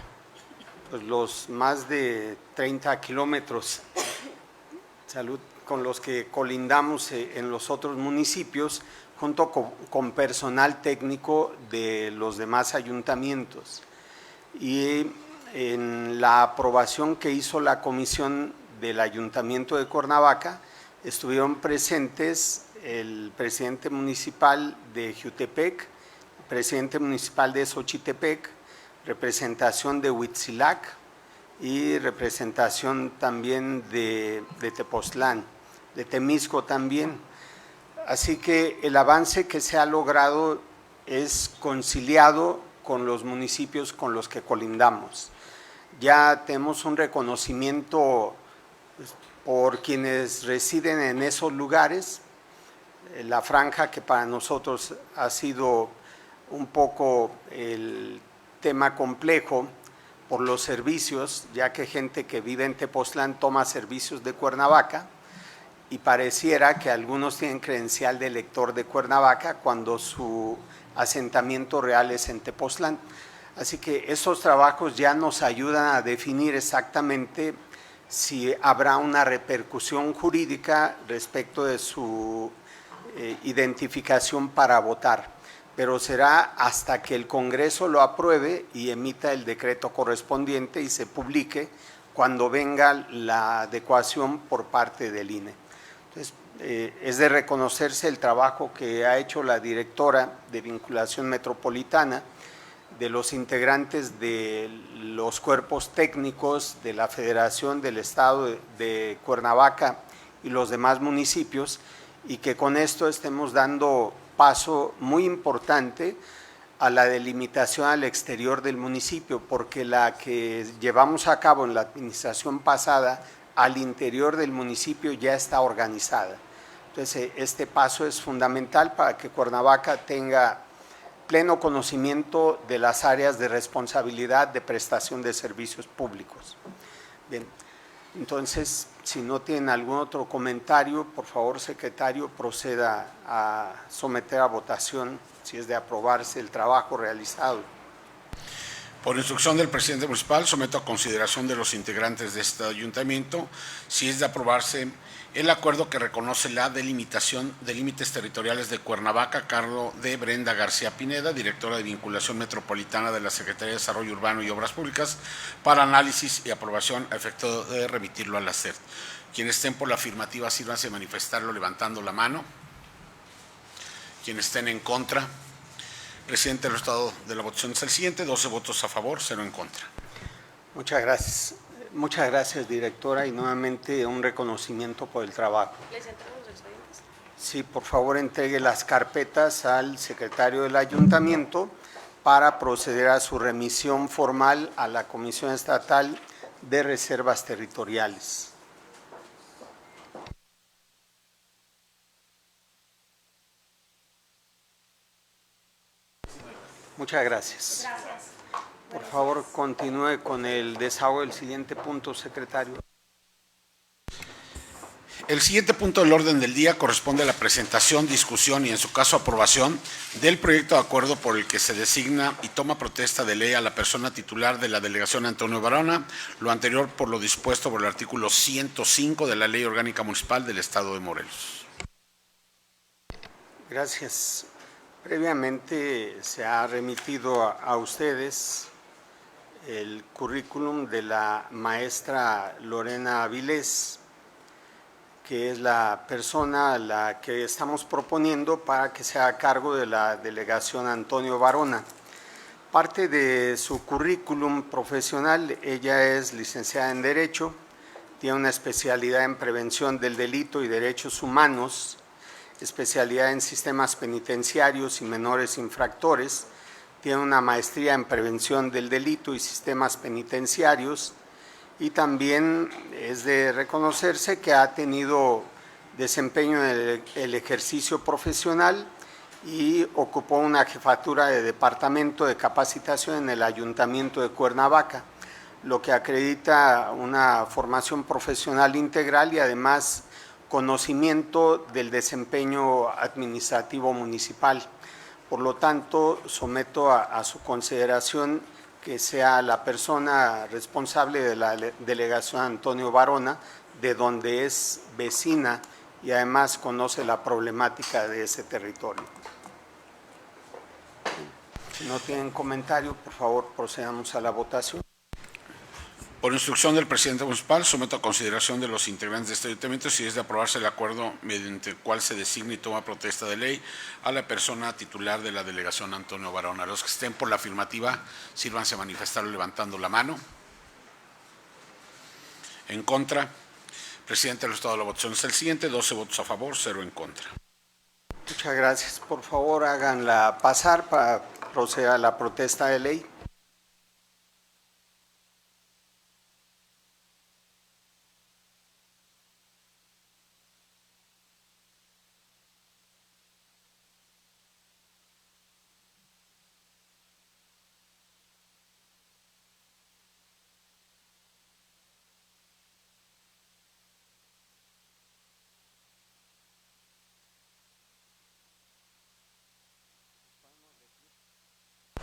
pues, los más de 30 kilómetros con los que colindamos en los otros municipios, junto con personal técnico de los demás ayuntamientos. Y en la aprobación que hizo la comisión del Ayuntamiento de Cuernavaca, estuvieron presentes el presidente municipal de Jiutepec, el presidente municipal de Xochitepec, representación de Huitzilac y representación también de Tepoztlán, de Temisco también. Así que el avance que se ha logrado es conciliado con los municipios con los que colindamos. Ya tenemos un reconocimiento por quienes residen en esos lugares, la franja que para nosotros ha sido un poco el tema complejo por los servicios, ya que gente que vive en Tepoztlán toma servicios de Cuernavaca y pareciera que algunos tienen credencial de elector de Cuernavaca cuando su asentamiento real es en Tepoztlán. Así que estos trabajos ya nos ayudan a definir exactamente si habrá una repercusión jurídica respecto de su identificación para votar, pero será hasta que el Congreso lo apruebe y emita el decreto correspondiente y se publique cuando venga la adecuación por parte del INE. Entonces, es de reconocerse el trabajo que ha hecho la directora de vinculación metropolitana, de los integrantes de los cuerpos técnicos de la Federación del Estado de Cuernavaca y los demás municipios, y que con esto estemos dando paso muy importante a la delimitación al exterior del municipio, porque la que llevamos a cabo en la administración pasada al interior del municipio ya está organizada. Entonces, este paso es fundamental para que Cuernavaca tenga pleno conocimiento de las áreas de responsabilidad de prestación de servicios públicos. Bien, entonces, si no tienen algún otro comentario, por favor, secretario, proceda a someter a votación si es de aprobarse el trabajo realizado. Por instrucción del presidente municipal, someto a consideración de los integrantes de este ayuntamiento si es de aprobarse el acuerdo que reconoce la delimitación de límites territoriales de Cuernavaca a cargo de Brenda García Pineda, directora de vinculación metropolitana de la Secretaría de Desarrollo Urbano y Obras Públicas, para análisis y aprobación a efecto de remitirlo a la SED. Quienes estén por la afirmativa, sírvanse de manifestarlo levantando la mano. Quienes estén en contra. Presidente, el estado de la votación es el siguiente: 12 votos a favor, 0 en contra. Muchas gracias. Muchas gracias, directora, y nuevamente un reconocimiento por el trabajo. ¿Les entrego los expedientes? Sí, por favor, entregue las carpetas al secretario del ayuntamiento para proceder a su remisión formal a la Comisión Estatal de Reservas Territoriales. Muchas gracias. Gracias. Por favor, continúe con el desahogo del siguiente punto, secretario. El siguiente punto del orden del día corresponde a la presentación, discusión y, en su caso, aprobación del proyecto de acuerdo por el que se designa y toma protesta de ley a la persona titular de la delegación Antonio Varona, lo anterior por lo dispuesto por el artículo 105 de la Ley Orgánica Municipal del Estado de Morelos. Gracias. Previamente se ha remitido a ustedes el currículum de la maestra Lorena Avilés, que es la persona a la que estamos proponiendo para que se haga cargo de la delegación Antonio Varona. Parte de su currículum profesional: ella es licenciada en Derecho, tiene una especialidad en prevención del delito y derechos humanos, especialidad en sistemas penitenciarios y menores infractores, tiene una maestría en prevención del delito y sistemas penitenciarios, y también es de reconocerse que ha tenido desempeño en el ejercicio profesional y ocupó una jefatura de departamento de capacitación en el Ayuntamiento de Cuernavaca, lo que acredita una formación profesional integral y además conocimiento del desempeño administrativo municipal. Por lo tanto, someto a su consideración que sea la persona responsable de la delegación Antonio Varona, de donde es vecina y además conoce la problemática de ese territorio. Si no tienen comentario, por favor, procedamos a la votación. Por instrucción del presidente municipal, someto a consideración de los integrantes de este ayuntamiento si es de aprobarse el acuerdo mediante el cual se designa y toma protesta de ley a la persona titular de la delegación Antonio Varona. Los que estén por la afirmativa, sírvanse a manifestarlo levantando la mano. En contra, presidente del Estado, la votación es el siguiente: 12 votos a favor, 0 en contra. Muchas gracias. Por favor, háganla pasar para proceder a la protesta de ley.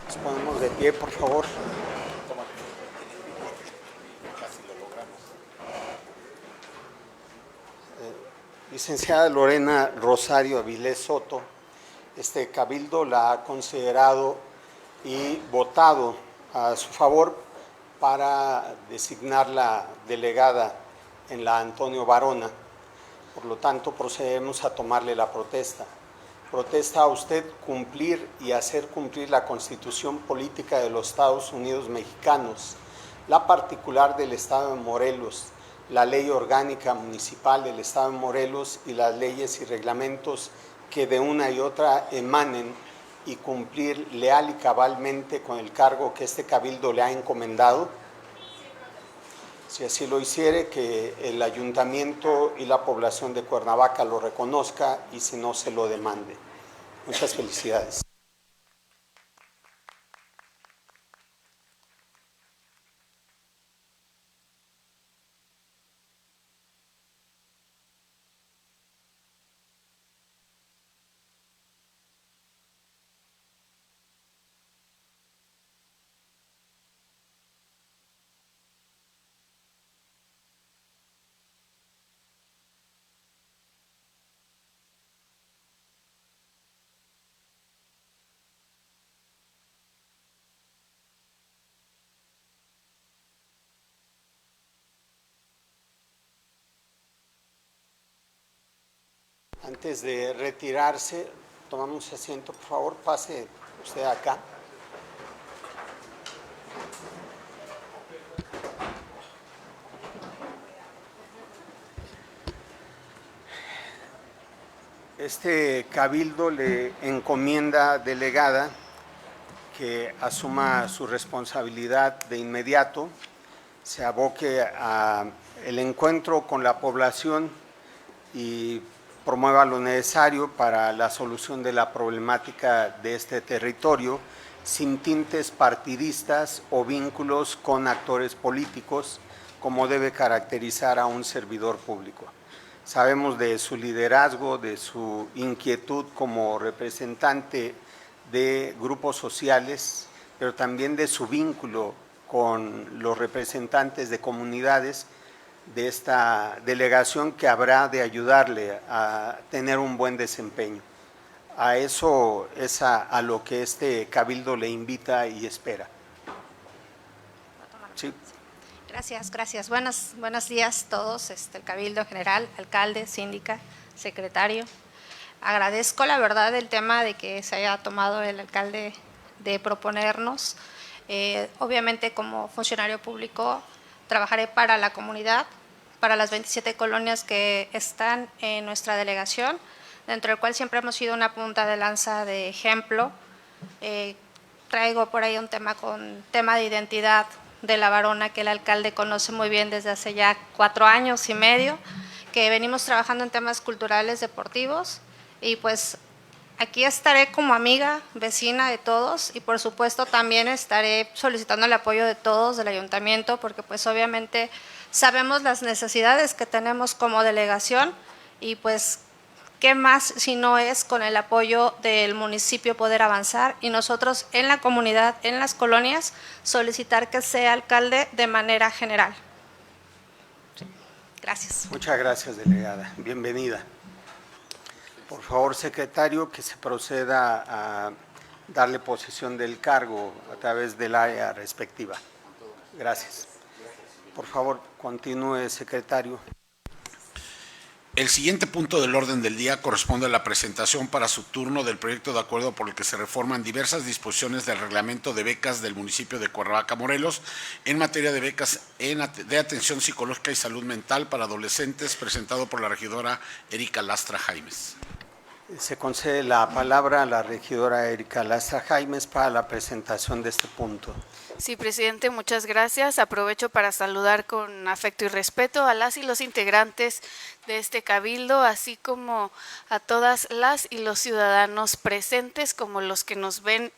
Nos ponemos de pie, por favor. Licenciada Lorena Rosario Avilés Soto, este cabildo la ha considerado y votado a su favor para designarla delegada en la Antonio Varona. Por lo tanto, procedemos a tomarle la protesta. Protesta a usted cumplir y hacer cumplir la Constitución Política de los Estados Unidos Mexicanos, la particular del Estado de Morelos, la Ley Orgánica Municipal del Estado de Morelos y las leyes y reglamentos que de una y otra emanen, y cumplir leal y cabalmente con el cargo que este cabildo le ha encomendado. Si así lo hiciere, que el ayuntamiento y la población de Cuernavaca lo reconozca, y si no, se lo demande. Muchas felicidades. Antes de retirarse, tomamos asiento, por favor, pase usted acá. Este cabildo le encomienda delegada que asuma su responsabilidad de inmediato, se aboque a el encuentro con la población y promueva lo necesario para la solución de la problemática de este territorio, sin tintes partidistas o vínculos con actores políticos, como debe caracterizar a un servidor público. Sabemos de su liderazgo, de su inquietud como representante de grupos sociales, pero también de su vínculo con los representantes de comunidades de esta delegación, que habrá de ayudarle a tener un buen desempeño. A eso es a lo que este cabildo le invita y espera. Sí. Gracias. Buenos días a todos, el cabildo general, alcalde, síndica, secretario. Agradezco la verdad el tema de que se haya tomado el alcalde de proponernos. Obviamente, como funcionario público trabajaré para la comunidad, para las 27 colonias que están en nuestra delegación, dentro del cual siempre hemos sido una punta de lanza de ejemplo. Traigo por ahí un tema de identidad de La Varona, que el alcalde conoce muy bien desde hace ya 4 años y medio, que venimos trabajando en temas culturales, deportivos, y pues aquí estaré como amiga, vecina de todos, y por supuesto también estaré solicitando el apoyo de todos del ayuntamiento, porque pues obviamente sabemos las necesidades que tenemos como delegación, y pues qué más si no es con el apoyo del municipio poder avanzar, y nosotros en la comunidad, en las colonias, solicitar que sea alcalde de manera general. Gracias. Muchas gracias, delegada. Bienvenida. Por favor, secretario, que se proceda a darle posesión del cargo a través del área respectiva. Gracias. Por favor, continúe, secretario. El siguiente punto del orden del día corresponde a la presentación para su turno del proyecto de acuerdo por el que se reforman diversas disposiciones del reglamento de becas del municipio de Cuernavaca, Morelos, en materia de becas de atención psicológica y salud mental para adolescentes, presentado por la regidora Erika Lastra Jaimes. Se concede la palabra a la regidora Erika Lastra Jaimes para la presentación de este punto. Sí, presidente, muchas gracias. Aprovecho para saludar con afecto y respeto a las y los integrantes de este cabildo, así como a todas las y los ciudadanos presentes, como los que nos ven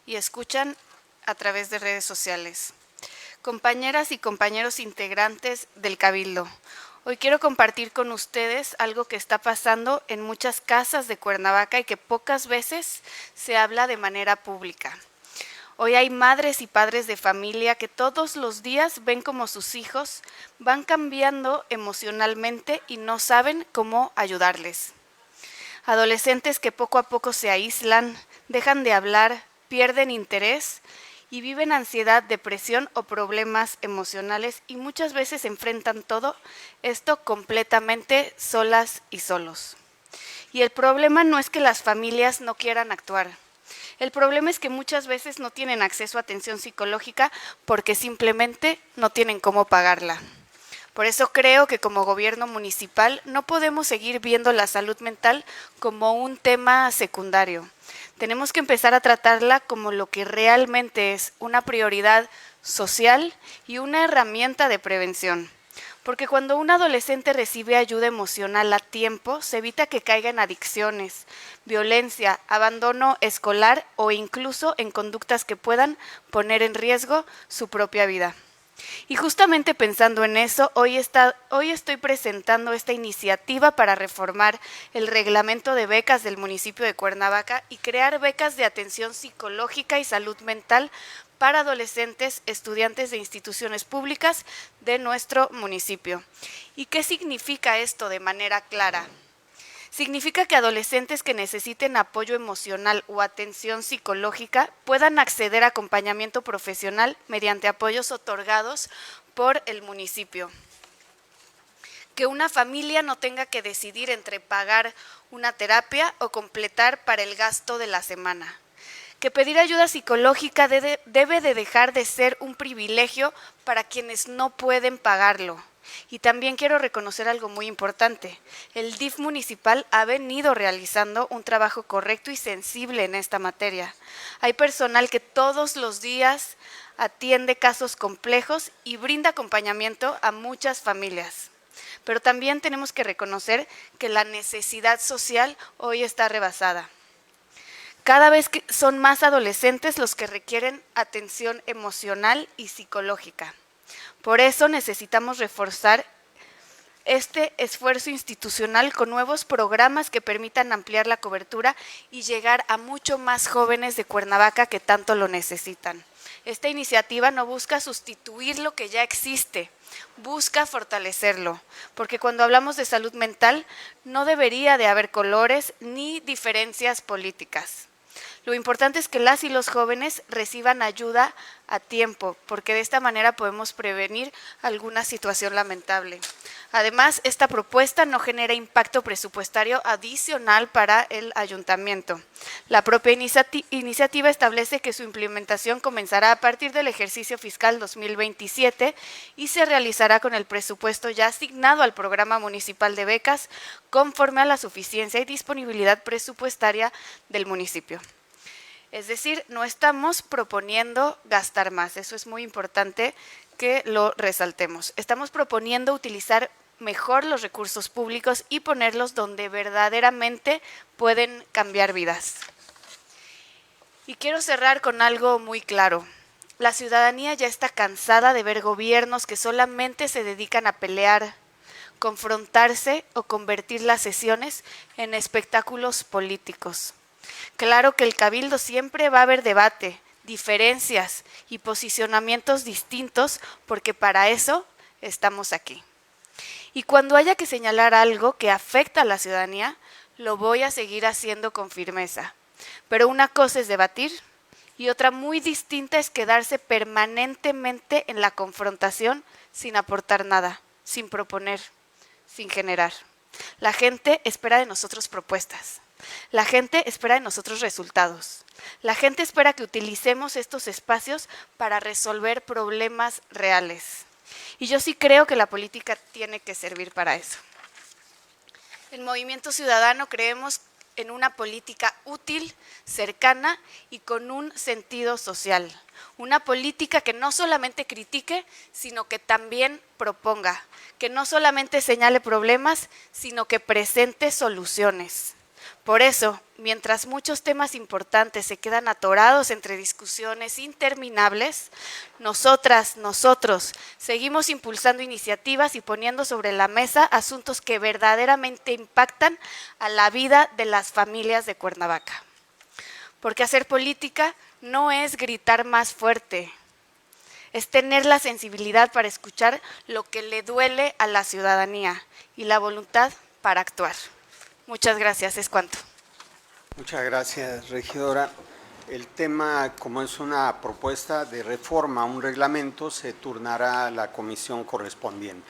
y escuchan a través de redes sociales. Compañeras y compañeros integrantes del cabildo, hoy quiero compartir con ustedes algo que está pasando en muchas casas de Cuernavaca y que pocas veces se habla de manera pública. Hoy hay madres y padres de familia que todos los días ven cómo sus hijos van cambiando emocionalmente y no saben cómo ayudarles. Adolescentes que poco a poco se aíslan, dejan de hablar, pierden interés y viven ansiedad, depresión o problemas emocionales, y muchas veces enfrentan todo esto completamente solas y solos. Y el problema no es que las familias no quieran actuar. El problema es que muchas veces no tienen acceso a atención psicológica porque simplemente no tienen cómo pagarla. Por eso creo que como gobierno municipal no podemos seguir viendo la salud mental como un tema secundario. Tenemos que empezar a tratarla como lo que realmente es, una prioridad social y una herramienta de prevención. Porque cuando un adolescente recibe ayuda emocional a tiempo, se evita que caiga en adicciones, violencia, abandono escolar o incluso en conductas que puedan poner en riesgo su propia vida. Y justamente pensando en eso, hoy estoy presentando esta iniciativa para reformar el reglamento de becas del municipio de Cuernavaca y crear becas de atención psicológica y salud mental para adolescentes, estudiantes de instituciones públicas de nuestro municipio. ¿Y qué significa esto de manera clara? Significa que adolescentes que necesiten apoyo emocional o atención psicológica puedan acceder a acompañamiento profesional mediante apoyos otorgados por el municipio. Que una familia no tenga que decidir entre pagar una terapia o completar para el gasto de la semana. Que pedir ayuda psicológica debe de dejar de ser un privilegio para quienes no pueden pagarlo. Y también quiero reconocer algo muy importante. El DIF municipal ha venido realizando un trabajo correcto y sensible en esta materia. Hay personal que todos los días atiende casos complejos y brinda acompañamiento a muchas familias. Pero también tenemos que reconocer que la necesidad social hoy está rebasada. Cada vez que son más adolescentes los que requieren atención emocional y psicológica. Por eso necesitamos reforzar este esfuerzo institucional con nuevos programas que permitan ampliar la cobertura y llegar a mucho más jóvenes de Cuernavaca que tanto lo necesitan. Esta iniciativa no busca sustituir lo que ya existe, busca fortalecerlo, porque cuando hablamos de salud mental no debería de haber colores ni diferencias políticas. Lo importante es que las y los jóvenes reciban ayuda a tiempo, porque de esta manera podemos prevenir alguna situación lamentable. Además, esta propuesta no genera impacto presupuestario adicional para el ayuntamiento. La propia iniciativa establece que su implementación comenzará a partir del ejercicio fiscal 2027 y se realizará con el presupuesto ya asignado al programa municipal de becas conforme a la suficiencia y disponibilidad presupuestaria del municipio. Es decir, no estamos proponiendo gastar más, eso es muy importante que lo resaltemos. Estamos proponiendo utilizar mejor los recursos públicos y ponerlos donde verdaderamente pueden cambiar vidas. Y quiero cerrar con algo muy claro. La ciudadanía ya está cansada de ver gobiernos que solamente se dedican a pelear, confrontarse o convertir las sesiones en espectáculos políticos. Claro que el Cabildo siempre va a haber debate, diferencias y posicionamientos distintos, porque para eso estamos aquí. Y cuando haya que señalar algo que afecta a la ciudadanía, lo voy a seguir haciendo con firmeza. Pero una cosa es debatir y otra muy distinta es quedarse permanentemente en la confrontación sin aportar nada, sin proponer, sin generar. La gente espera de nosotros propuestas. La gente espera de nosotros resultados. La gente espera que utilicemos estos espacios para resolver problemas reales. Y yo sí creo que la política tiene que servir para eso. En Movimiento Ciudadano creemos en una política útil, cercana y con un sentido social. Una política que no solamente critique, sino que también proponga. Que no solamente señale problemas, sino que presente soluciones. Por eso, mientras muchos temas importantes se quedan atorados entre discusiones interminables, nosotros seguimos impulsando iniciativas y poniendo sobre la mesa asuntos que verdaderamente impactan a la vida de las familias de Cuernavaca. Porque hacer política no es gritar más fuerte, es tener la sensibilidad para escuchar lo que le duele a la ciudadanía y la voluntad para actuar. Muchas gracias, es cuanto. Muchas gracias, regidora. El tema, como es una propuesta de reforma a un reglamento, se turnará a la comisión correspondiente.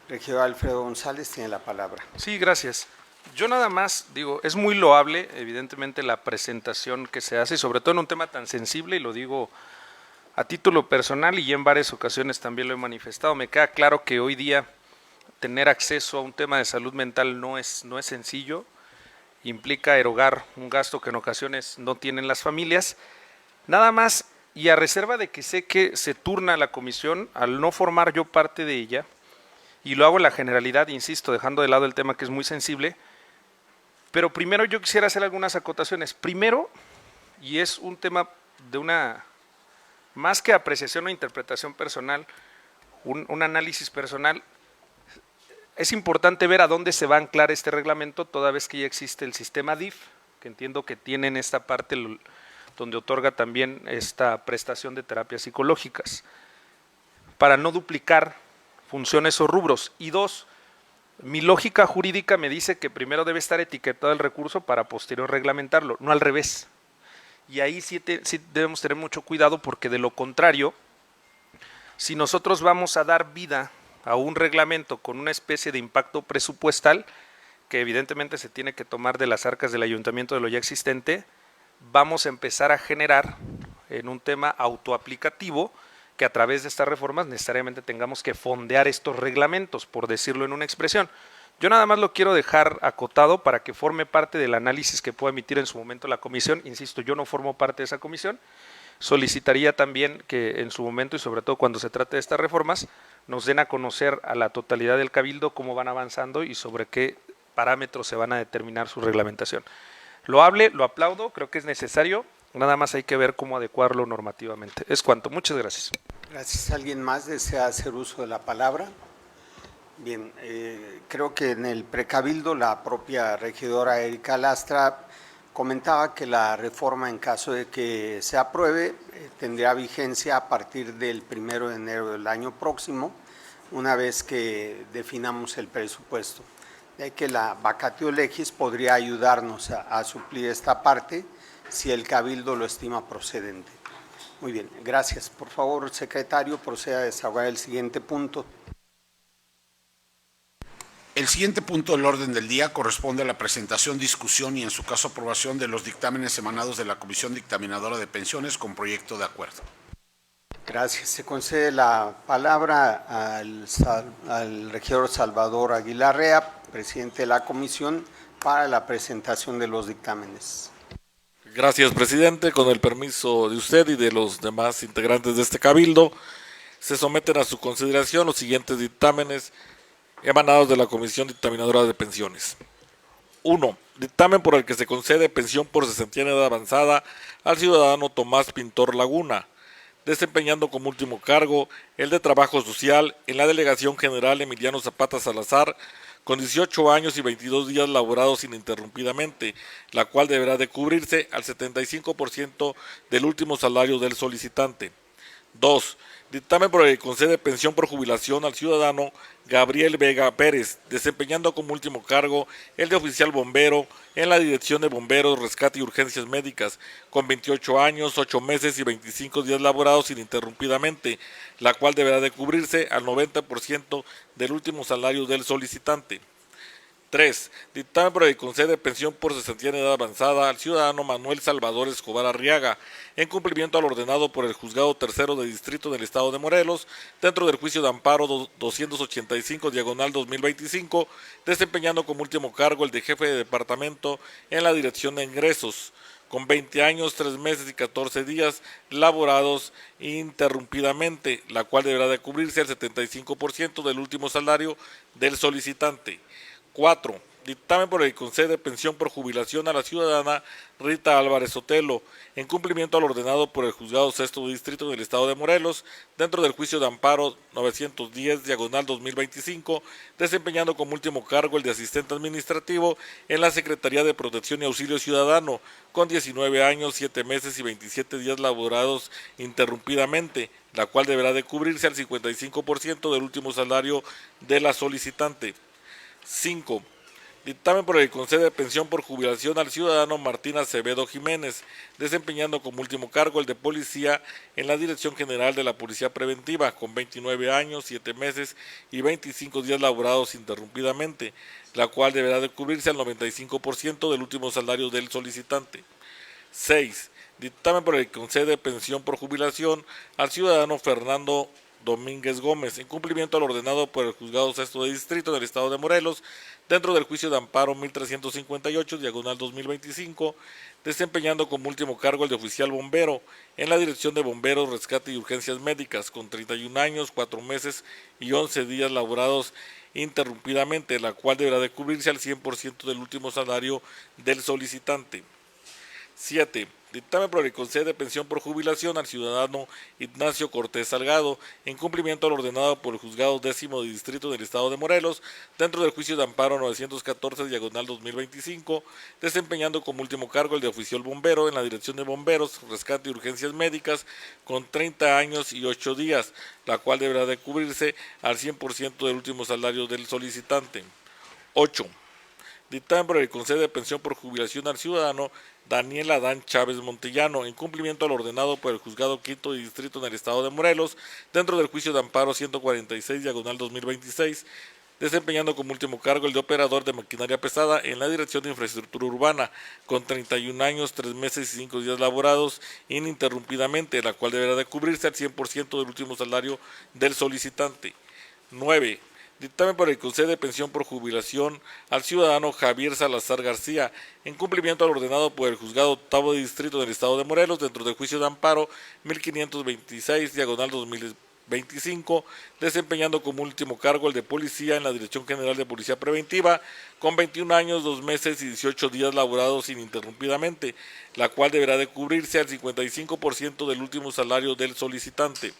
Regidor Alfredo González tiene la palabra. Sí, gracias. Yo nada más digo, es muy loable, evidentemente, la presentación que se hace, sobre todo en un tema tan sensible, y lo digo a título personal y en varias ocasiones también lo he manifestado. Me queda claro que hoy día tener acceso a un tema de salud mental no es sencillo, implica erogar un gasto que en ocasiones no tienen las familias. Nada más, y a reserva de que sé que se turna la comisión, al no formar yo parte de ella, y lo hago en la generalidad, insisto, dejando de lado el tema que es muy sensible, pero primero yo quisiera hacer algunas acotaciones. Primero, y es un tema de una, más que apreciación o interpretación personal, un análisis personal. Es importante ver a dónde se va a anclar este reglamento, toda vez que ya existe el sistema DIF, que entiendo que tienen esta parte donde otorga también esta prestación de terapias psicológicas, para no duplicar funciones o rubros. Y dos, mi lógica jurídica me dice que primero debe estar etiquetado el recurso para posterior reglamentarlo, no al revés. Y ahí sí debemos tener mucho cuidado, porque de lo contrario, si nosotros vamos a dar vida a un reglamento con una especie de impacto presupuestal, que evidentemente se tiene que tomar de las arcas del ayuntamiento de lo ya existente, vamos a empezar a generar en un tema autoaplicativo que a través de estas reformas necesariamente tengamos que fondear estos reglamentos, por decirlo en una expresión. Yo nada más lo quiero dejar acotado para que forme parte del análisis que pueda emitir en su momento la comisión. Insisto, yo no formo parte de esa comisión. Solicitaría también que en su momento, y sobre todo cuando se trate de estas reformas, nos den a conocer a la totalidad del Cabildo cómo van avanzando y sobre qué parámetros se van a determinar su reglamentación. Lo aplaudo, creo que es necesario, nada más hay que ver cómo adecuarlo normativamente. Es cuanto, muchas gracias. Gracias. ¿Alguien más desea hacer uso de la palabra? Bien, creo que en el precabildo la propia regidora Erika Lastra comentaba que la reforma, en caso de que se apruebe, tendría vigencia a partir del 1 de enero del año próximo, una vez que definamos el presupuesto. De ahí que la vacatio legis podría ayudarnos a suplir esta parte si el Cabildo lo estima procedente. Muy bien, gracias. Por favor, secretario, proceda a desahogar el siguiente punto. El siguiente punto del orden del día corresponde a la presentación, discusión y, en su caso, aprobación de los dictámenes emanados de la Comisión Dictaminadora de Pensiones con proyecto de acuerdo. Gracias. Se concede la palabra al regidor Salvador Aguilar Rea, presidente de la comisión, para la presentación de los dictámenes. Gracias, presidente. Con el permiso de usted y de los demás integrantes de este cabildo, se someten a su consideración los siguientes dictámenes emanados de la Comisión Dictaminadora de Pensiones. 1. Dictamen por el que se concede pensión por cesantía en edad avanzada al ciudadano Tomás Pintor Laguna, desempeñando como último cargo el de Trabajo Social en la Delegación General Emiliano Zapata Salazar, con 18 años y 22 días laborados ininterrumpidamente, la cual deberá de cubrirse al 75% del último salario del solicitante. 2. Dictamen por el que concede pensión por jubilación al ciudadano Gabriel Vega Pérez, desempeñando como último cargo el de oficial bombero en la Dirección de Bomberos, Rescate y Urgencias Médicas, con 28 años, 8 meses y 25 días laborados ininterrumpidamente, la cual deberá de cubrirse al 90% del último salario del solicitante. 3. Dictamen por el que concede pensión por cesantía en edad avanzada al ciudadano Manuel Salvador Escobar Arriaga, en cumplimiento al ordenado por el Juzgado Tercero de Distrito del Estado de Morelos, dentro del juicio de amparo 285/2025, desempeñando como último cargo el de jefe de departamento en la Dirección de Ingresos, con 20 años, 3 meses y 14 días laborados ininterrumpidamente, la cual deberá de cubrirse al 75% del último salario del solicitante. 4. Dictamen por el que concede pensión por jubilación a la ciudadana Rita Álvarez Sotelo, en cumplimiento al ordenado por el Juzgado Sexto de Distrito del Estado de Morelos, dentro del juicio de amparo 910/2025, desempeñando como último cargo el de asistente administrativo en la Secretaría de Protección y Auxilio Ciudadano, con 19 años, 7 meses y 27 días laborados interrumpidamente, la cual deberá de cubrirse al 55% del último salario de la solicitante. 5. Dictamen por el que concede pensión por jubilación al ciudadano Martín Acevedo Jiménez, desempeñando como último cargo el de policía en la Dirección General de la Policía Preventiva, con 29 años, 7 meses y 25 días laborados interrumpidamente, la cual deberá de cubrirse al 95% del último salario del solicitante. 6. Dictamen por el que concede pensión por jubilación al ciudadano Fernando Domínguez Gómez, en cumplimiento al ordenado por el Juzgado Sexto de Distrito del Estado de Morelos, dentro del juicio de amparo 1358/2025, desempeñando como último cargo el de oficial bombero en la Dirección de Bomberos, Rescate y Urgencias Médicas, con 31 años, 4 meses y 11 días laborados interrumpidamente, la cual deberá de cubrirse al 100% del último salario del solicitante. 7. Dictamen por el que concede pensión por jubilación al ciudadano Ignacio Cortés Salgado, en cumplimiento al ordenado por el Juzgado Décimo de Distrito del Estado de Morelos, dentro del juicio de amparo 914/2025, desempeñando como último cargo el de oficial bombero en la Dirección de Bomberos, Rescate y Urgencias Médicas, con 30 años y 8 días, la cual deberá de cubrirse al 100% del último salario del solicitante. 8. Dictamen por el que concede pensión por jubilación al ciudadano Daniel Adán Chávez Montellano, en cumplimiento al ordenado por el Juzgado Quinto de Distrito en el Estado de Morelos, dentro del juicio de amparo 146/2026, desempeñando como último cargo el de operador de maquinaria pesada en la Dirección de Infraestructura Urbana, con 31 años, 3 meses y 5 días laborados ininterrumpidamente, la cual deberá de cubrirse al 100% del último salario del solicitante. 9. Dictamen por el que concede pensión por jubilación al ciudadano Javier Salazar García, en cumplimiento al ordenado por el Juzgado Octavo de Distrito del Estado de Morelos, dentro del juicio de amparo 1526/2025, desempeñando como último cargo el de policía en la Dirección General de Policía Preventiva, con 21 años, 2 meses y 18 días laborados ininterrumpidamente, la cual deberá de cubrirse al 55% del último salario del solicitante.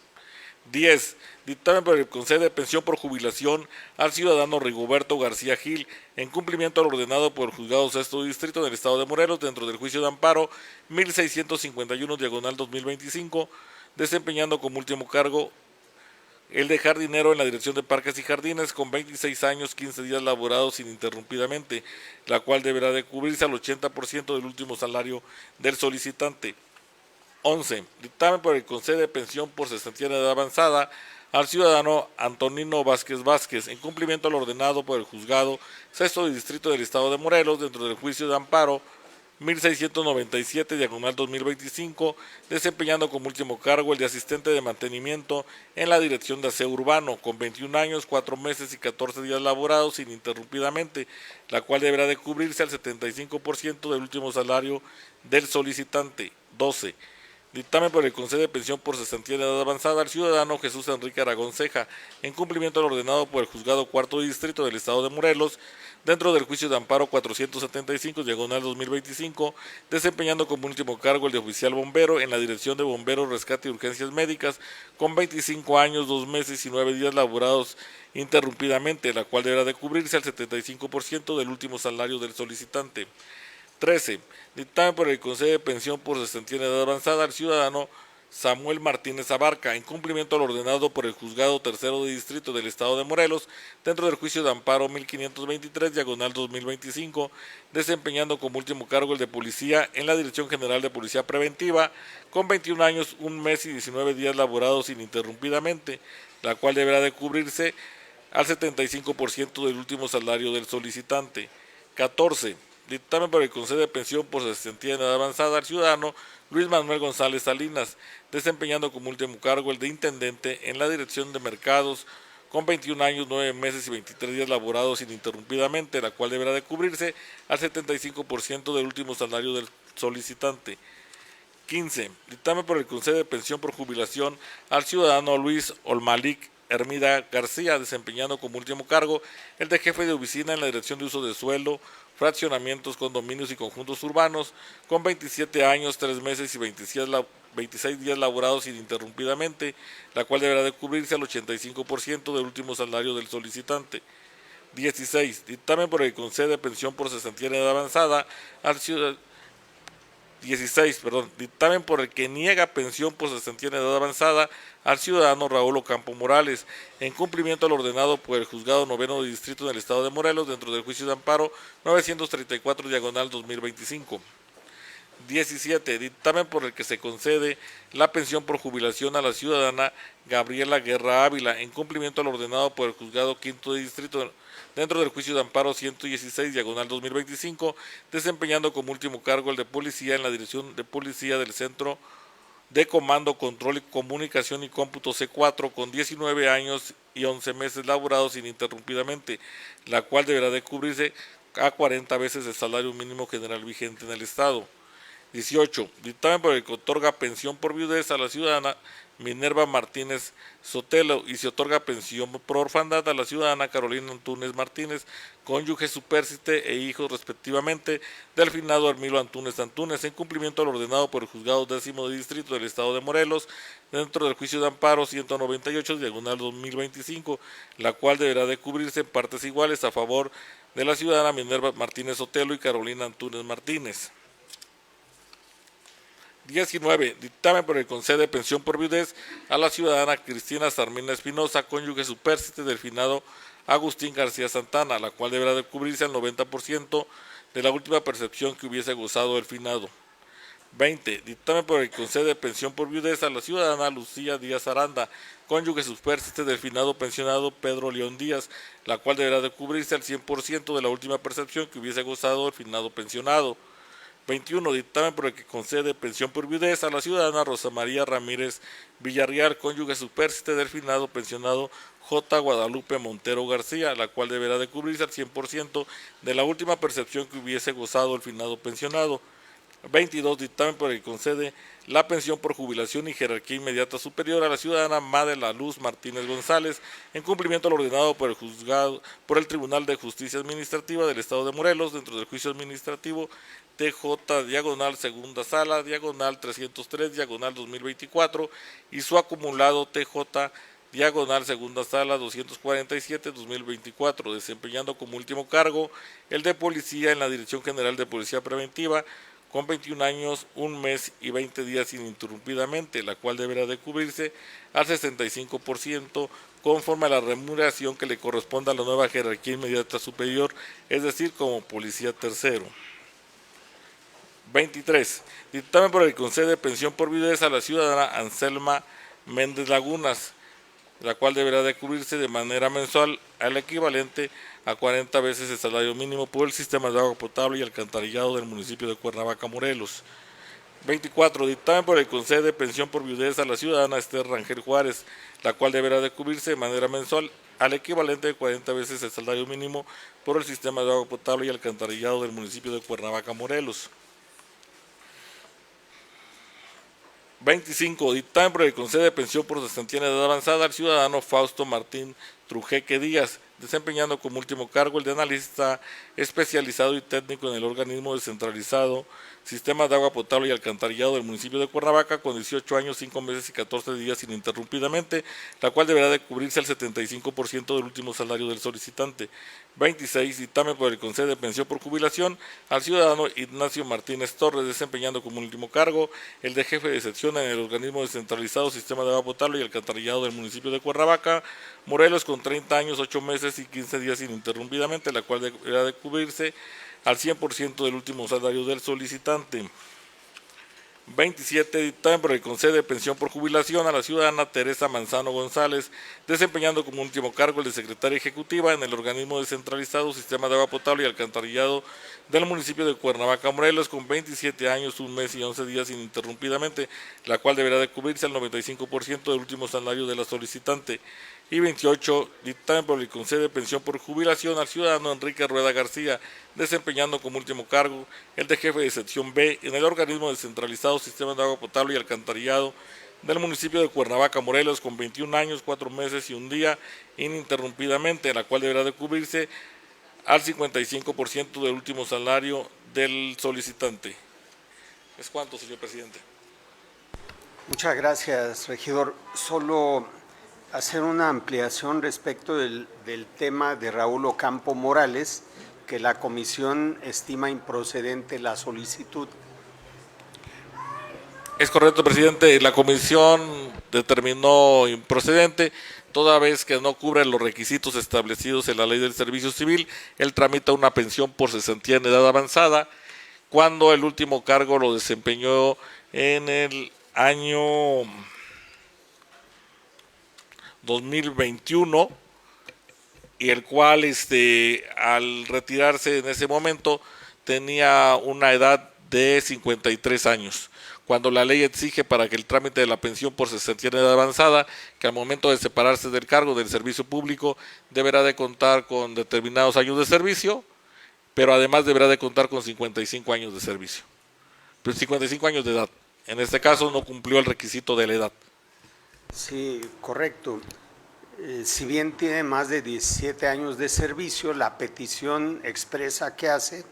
10. Dictamen por el que concede pensión por jubilación al ciudadano Rigoberto García Gil, en cumplimiento al ordenado por el Juzgado Sexto Distrito del Estado de Morelos, dentro del juicio de amparo 1651/2025, desempeñando como último cargo el de jardinero en la Dirección de Parques y Jardines, con 26 años, 15 días laborados ininterrumpidamente, la cual deberá de cubrirse al 80% del último salario del solicitante. 11. Dictamen por el que concede pensión por cesantía en edad avanzada al ciudadano Antonino Vázquez Vázquez, en cumplimiento al ordenado por el Juzgado Sexto de Distrito del Estado de Morelos, dentro del juicio de amparo 1697, diagonal 2025, desempeñando como último cargo el de asistente de mantenimiento en la Dirección de Aseo Urbano, con 21 años, 4 meses y 14 días laborados ininterrumpidamente, la cual deberá de cubrirse al 75% del último salario del solicitante. 12. Dictamen por el concede pensión por cesantía en edad avanzada al ciudadano Jesús Enrique Aragón Ceja, en cumplimiento al ordenado por el Juzgado Cuarto Distrito del Estado de Morelos, dentro del juicio de amparo 475, diagonal 2025, desempeñando como último cargo el de oficial bombero en la Dirección de Bomberos, Rescate y Urgencias Médicas, con 25 años, 2 meses y 9 días laborados interrumpidamente, la cual deberá de cubrirse al 75% del último salario del solicitante. 13. Dictamen por el concede pensión por cesantía en edad avanzada al ciudadano Samuel Martínez Abarca, en cumplimiento al ordenado por el Juzgado Tercero de Distrito del Estado de Morelos, dentro del juicio de amparo 1523, diagonal 2025, desempeñando como último cargo el de policía en la Dirección General de Policía Preventiva, con 21 años, 1 mes y 19 días laborados ininterrumpidamente, la cual deberá de cubrirse al 75% del último salario del solicitante. 14. Dictamen por el concede pensión por cesantía en edad avanzada al ciudadano Luis Manuel González Salinas, desempeñando como último cargo el de intendente en la Dirección de Mercados, con 21 años, 9 meses y 23 días laborados ininterrumpidamente, la cual deberá de cubrirse al 75% del último salario del solicitante. 15. Dictamen por el concede pensión por jubilación al ciudadano Luis Olmalic Hermida García, desempeñando como último cargo el de jefe de oficina en la Dirección de Uso de Suelo, Fraccionamientos, Condominios y Conjuntos Urbanos, con 27 años, 3 meses y 26 días laborados ininterrumpidamente, la cual deberá de cubrirse al 85% del último salario del solicitante. 16. Dictamen por el concede pensión por cesantía en edad avanzada al ciudadano. 16. Dictamen por el que niega pensión por cesantía en edad avanzada al ciudadano Raúl Ocampo Morales, en cumplimiento al ordenado por el Juzgado Noveno de Distrito del Estado de Morelos, dentro del juicio de amparo 934, diagonal 2025. 17. Dictamen por el que se concede la pensión por jubilación a la ciudadana Gabriela Guerra Ávila, en cumplimiento al ordenado por el Juzgado Quinto de Distrito dentro del juicio de amparo 116, diagonal 2025, desempeñando como último cargo el de policía en la Dirección de Policía del Centro de Comando, Control y Comunicación y Cómputo C4, con 19 años y 11 meses laborados ininterrumpidamente, la cual deberá de cubrirse a 40 veces el salario mínimo general vigente en el Estado. 18. Dictamen por el que otorga pensión por viudez a la ciudadana Minerva Martínez Sotelo y se otorga pensión por orfandad a la ciudadana Carolina Antúnez Martínez, cónyuge supérstite e hijos respectivamente del finado Hermilo Antúnez Antúnez, en cumplimiento al ordenado por el Juzgado Décimo de Distrito del Estado de Morelos, dentro del juicio de amparo 198, diagonal 2025, la cual deberá de cubrirse en partes iguales a favor de la ciudadana Minerva Martínez Sotelo y Carolina Antúnez Martínez. 19. Dictamen por el concede pensión por viudez a la ciudadana Cristina Sarmina Espinosa, cónyuge supérstite del finado Agustín García Santana, la cual deberá de cubrirse al 90% de la última percepción que hubiese gozado el finado. 20. Dictamen por el que concede pensión por viudez a la ciudadana Lucía Díaz Aranda, cónyuge supérstite del finado pensionado Pedro León Díaz, la cual deberá de cubrirse al 100% de la última percepción que hubiese gozado el finado pensionado. 21. Dictamen por el que concede pensión por viudez a la ciudadana Rosa María Ramírez Villarreal, cónyuge supérstite del finado pensionado J. Guadalupe Montero García, la cual deberá de cubrirse al 100% de la última percepción que hubiese gozado el finado pensionado. 22. Dictamen por el que concede la pensión por jubilación y jerarquía inmediata superior a la ciudadana Made La Luz Martínez González, en cumplimiento al ordenado por el Tribunal de Justicia Administrativa del Estado de Morelos, dentro del juicio administrativo TJ, diagonal segunda sala, diagonal 303, diagonal 2024, y su acumulado TJ, diagonal segunda sala 247-2024, desempeñando como último cargo el de policía en la Dirección General de Policía Preventiva, con 21 años, 1 mes y 20 días ininterrumpidamente, la cual deberá de cubrirse al 65% conforme a la remuneración que le corresponda a la nueva jerarquía inmediata superior, es decir, como policía tercero. 23. Dictamen por el que concede pensión por viudez a la ciudadana Anselma Méndez Lagunas, la cual deberá de cubrirse de manera mensual al equivalente a 40 veces el salario mínimo por el sistema de agua potable y alcantarillado del municipio de Cuernavaca, Morelos. 24. Dictamen por el concede de pensión por viudez a la ciudadana Esther Rangel Juárez, la cual deberá de cubrirse de manera mensual al equivalente de 40 veces el salario mínimo por el sistema de agua potable y alcantarillado del municipio de Cuernavaca, Morelos. 25. Dictamen por el concede de pensión por cesantía en edad avanzada al ciudadano Fausto Martín Trujeque Díaz, desempeñando como último cargo el de analista especializado y técnico en el organismo descentralizado Sistema de Agua Potable y Alcantarillado del municipio de Cuernavaca, con 18 años, 5 meses y 14 días ininterrumpidamente, la cual deberá de cubrirse al 75% del último salario del solicitante. 26. Dictamen por el concede de pensión por jubilación al ciudadano Ignacio Martínez Torres, desempeñando como último cargo el de jefe de sección en el organismo descentralizado Sistema de Agua Potable y Alcantarillado del municipio de Cuernavaca, Morelos, con 30 años, 8 meses y 15 días ininterrumpidamente, la cual deberá de cubrirse al 100% del último salario del solicitante. 27. Dictamen por el concede de pensión por jubilación a la ciudadana Teresa Manzano González, desempeñando como último cargo el de secretaria ejecutiva en el organismo descentralizado Sistema de Agua Potable y Alcantarillado del municipio de Cuernavaca, Morelos, con 27 años, 1 mes y 11 días ininterrumpidamente, la cual deberá de cubrirse al 95% del último salario de la solicitante. Y 28. Dictamen por el concede de pensión por jubilación al ciudadano Enrique Rueda García, desempeñando como último cargo el de jefe de sección B en el organismo descentralizado Sistema de Agua Potable y Alcantarillado del municipio de Cuernavaca, Morelos, con 21 años, 4 meses y 1 día ininterrumpidamente, la cual deberá de cubrirse al 55% del último salario del solicitante. ¿Es cuánto, señor presidente? Muchas gracias, regidor. Solo hacer una ampliación respecto del tema de Raúl Ocampo Morales, que la comisión estima improcedente la solicitud. Es correcto, presidente. La comisión determinó improcedente, toda vez que no cubre los requisitos establecidos en la Ley del Servicio Civil. Él tramita una pensión por cesantía en edad avanzada, cuando el último cargo lo desempeñó en el año 2021, y el cual al retirarse en ese momento tenía una edad de 53 años, cuando la ley exige para que el trámite de la pensión por cesantía en edad avanzada, que al momento de separarse del cargo del servicio público deberá de contar con determinados años de servicio, pero además deberá de contar con 55 años de servicio, pues 55 años de edad. En este caso no cumplió el requisito de la edad. Sí, correcto. Si bien tiene más de 17 años de servicio, la petición expresa que hace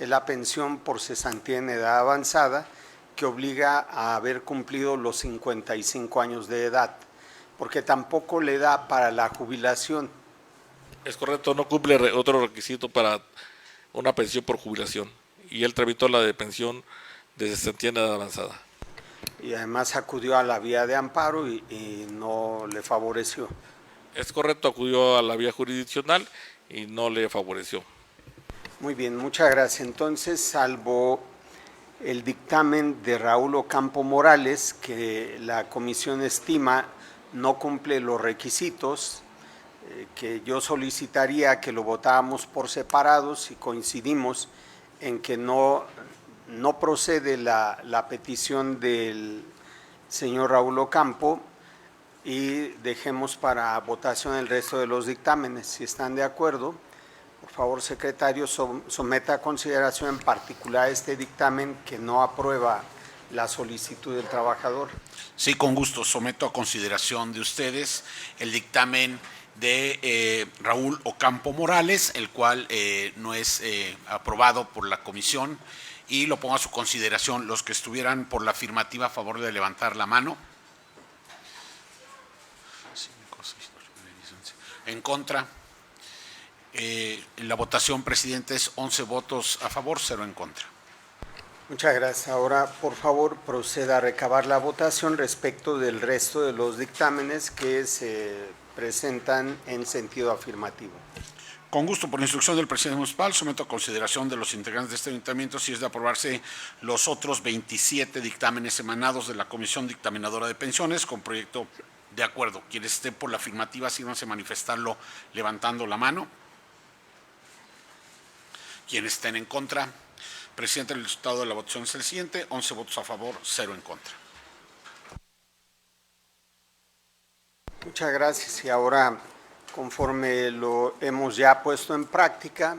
es la pensión por cesantía en edad avanzada, que obliga a haber cumplido los 55 años de edad, porque tampoco le da para la jubilación. Es correcto, no cumple otro requisito para una pensión por jubilación, y él tramitó la de pensión de cesantía en edad avanzada. Y además acudió a la vía de amparo y no le favoreció. Es correcto, acudió a la vía jurisdiccional y no le favoreció. Muy bien, muchas gracias. Entonces, salvo el dictamen de Raúl Ocampo Morales, que la comisión estima no cumple los requisitos, que yo solicitaría que lo votáramos por separados, y coincidimos en que no procede la petición del señor Raúl Ocampo, y dejemos para votación el resto de los dictámenes. Si están de acuerdo, por favor, secretario, someta a consideración en particular este dictamen que no aprueba la solicitud del trabajador. Sí, con gusto, someto a consideración de ustedes el dictamen de Raúl Ocampo Morales, el cual no es aprobado por la comisión, y lo pongo a su consideración. Los que estuvieran por la afirmativa, a favor de levantar la mano. En contra. En la votación, presidente, es 11 votos a favor, 0 en contra. Muchas gracias. Ahora, por favor, proceda a recabar la votación respecto del resto de los dictámenes que se presentan en sentido afirmativo. Con gusto, por instrucción del presidente municipal, someto a consideración de los integrantes de este ayuntamiento si es de aprobarse los otros 27 dictámenes emanados de la Comisión Dictaminadora de Pensiones con proyecto De acuerdo. Quienes estén por la afirmativa, sírvanse manifestarlo levantando la mano. Quienes estén en contra. Presidente, el resultado de la votación es el siguiente: 11 votos a favor, 0 en contra. Muchas gracias. Y ahora, conforme lo hemos ya puesto en práctica,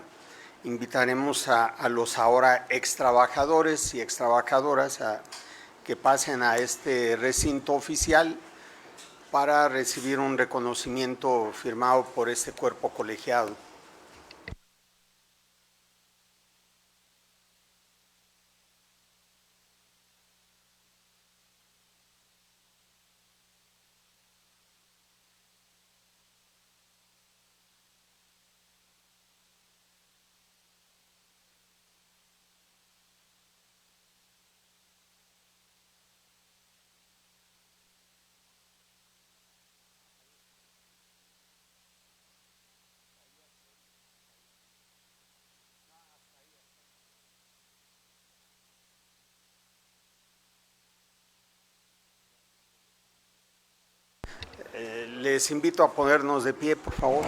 invitaremos a los ahora extrabajadores y extrabajadoras a que pasen a este recinto oficial para recibir un reconocimiento firmado por este cuerpo colegiado. Les invito a ponernos de pie, por favor.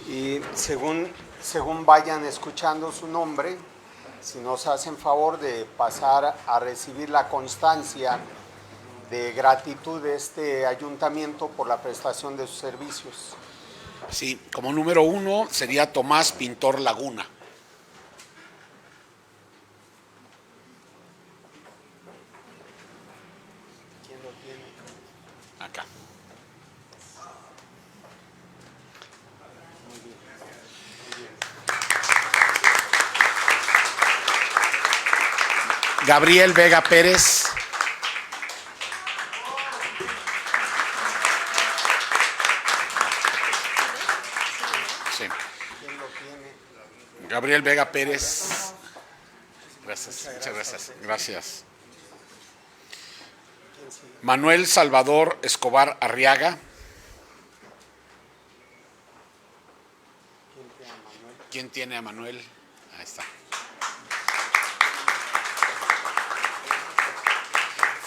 Y según vayan escuchando su nombre, si nos hacen favor de pasar a recibir la constancia de gratitud de este ayuntamiento por la prestación de sus servicios. Sí, como número 1 sería Tomás Pintor Laguna. ¿Quién lo tiene? Acá. Gabriel Vega Pérez. Sí. ¿Quién lo tiene? Gabriel Vega Pérez. Gracias, muchas gracias. Gracias. Manuel Salvador Escobar Arriaga. ¿Quién tiene a Manuel? Ahí está.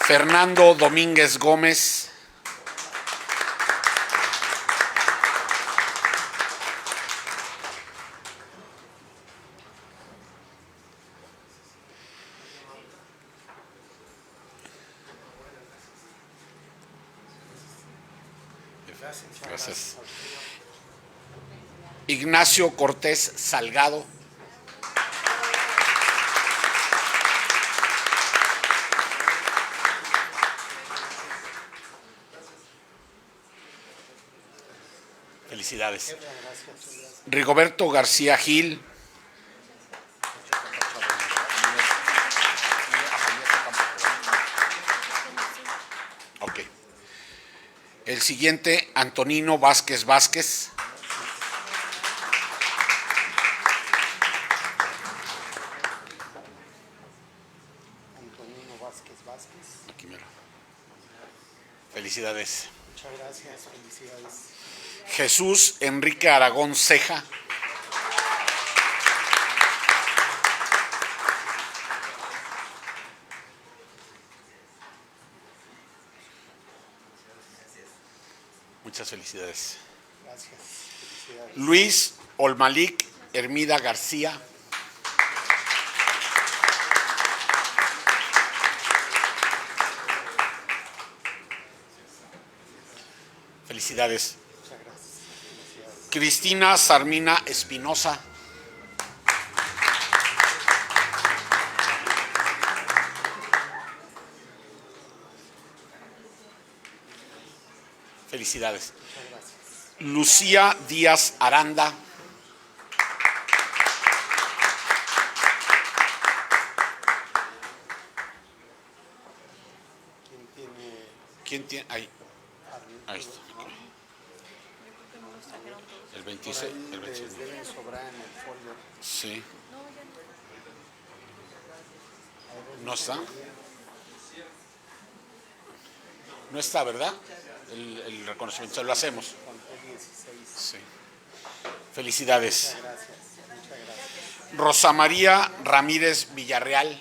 Fernando Domínguez Gómez. Gracias. Ignacio Cortés Salgado. Felicidades. Rigoberto García Gil. Ok. El siguiente, Antonino Vázquez Vázquez. Antonino Vázquez Vázquez. Aquí mero. Felicidades. Muchas gracias, felicidades. Jesús Enrique Aragón Ceja. Muchas felicidades. Gracias, felicidades. Luis Olmalic Hermida García. Felicidades. Muchas gracias. Felicidades. Cristina Sarmina Espinosa. Felicidades. Muchas gracias. Lucía Díaz Aranda. ¿Quién tiene? Ahí. Ahí está. El 26. El 26. Deben sobrar en el folio. Sí. ¿No está? No está, ¿verdad? El reconocimiento, lo hacemos. Sí. Felicidades. Rosa María Ramírez Villarreal.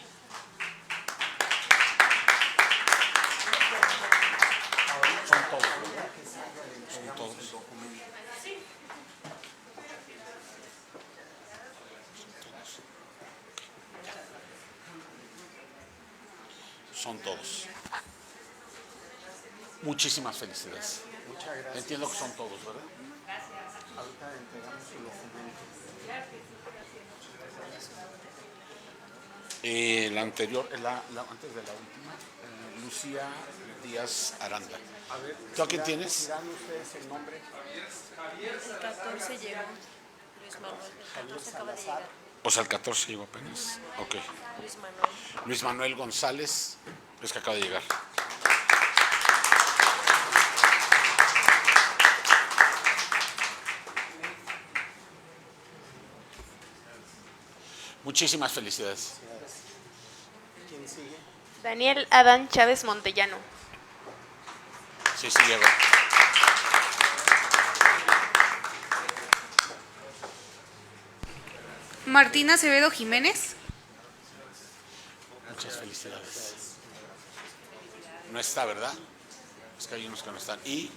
son todos. Muchísimas felicidades. Muchas gracias. Entiendo que son todos, ¿verdad? Ahorita entregamos su documento. La anterior, antes de la última, Lucía Díaz Aranda. A ver, ¿Tú a quién tienes? ¿dirán ustedes el nombre? El 14 llegó Luis Manuel, el 14 acaba de llegar. O sea, el 14 llegó apenas. Ok. Luis Manuel. Luis Manuel González, es que acaba de llegar. Muchísimas felicidades. ¿Quién sigue? Daniel Adán Chávez Montellano. Sí, sí llegó. Martín Acevedo Jiménez. Muchas felicidades. No está, ¿verdad? Es que hay unos que no están. ¿Y?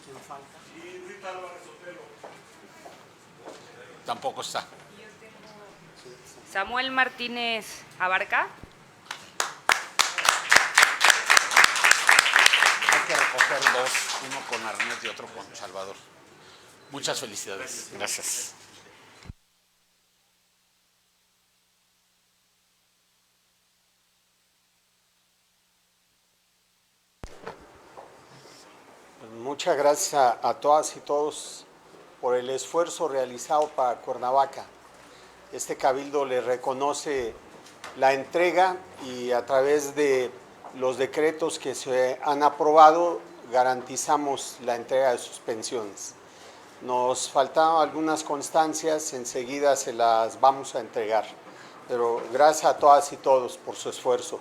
Tampoco está. Samuel Martínez Abarca. Hay que recoger dos, uno con Arnet y otro con Salvador. Muchas felicidades. Gracias. Muchas gracias a todas y todos por el esfuerzo realizado para Cuernavaca. Este cabildo le reconoce la entrega y a través de los decretos que se han aprobado garantizamos la entrega de sus pensiones. Nos faltaban algunas constancias, enseguida se las vamos a entregar. Pero gracias a todas y todos por su esfuerzo.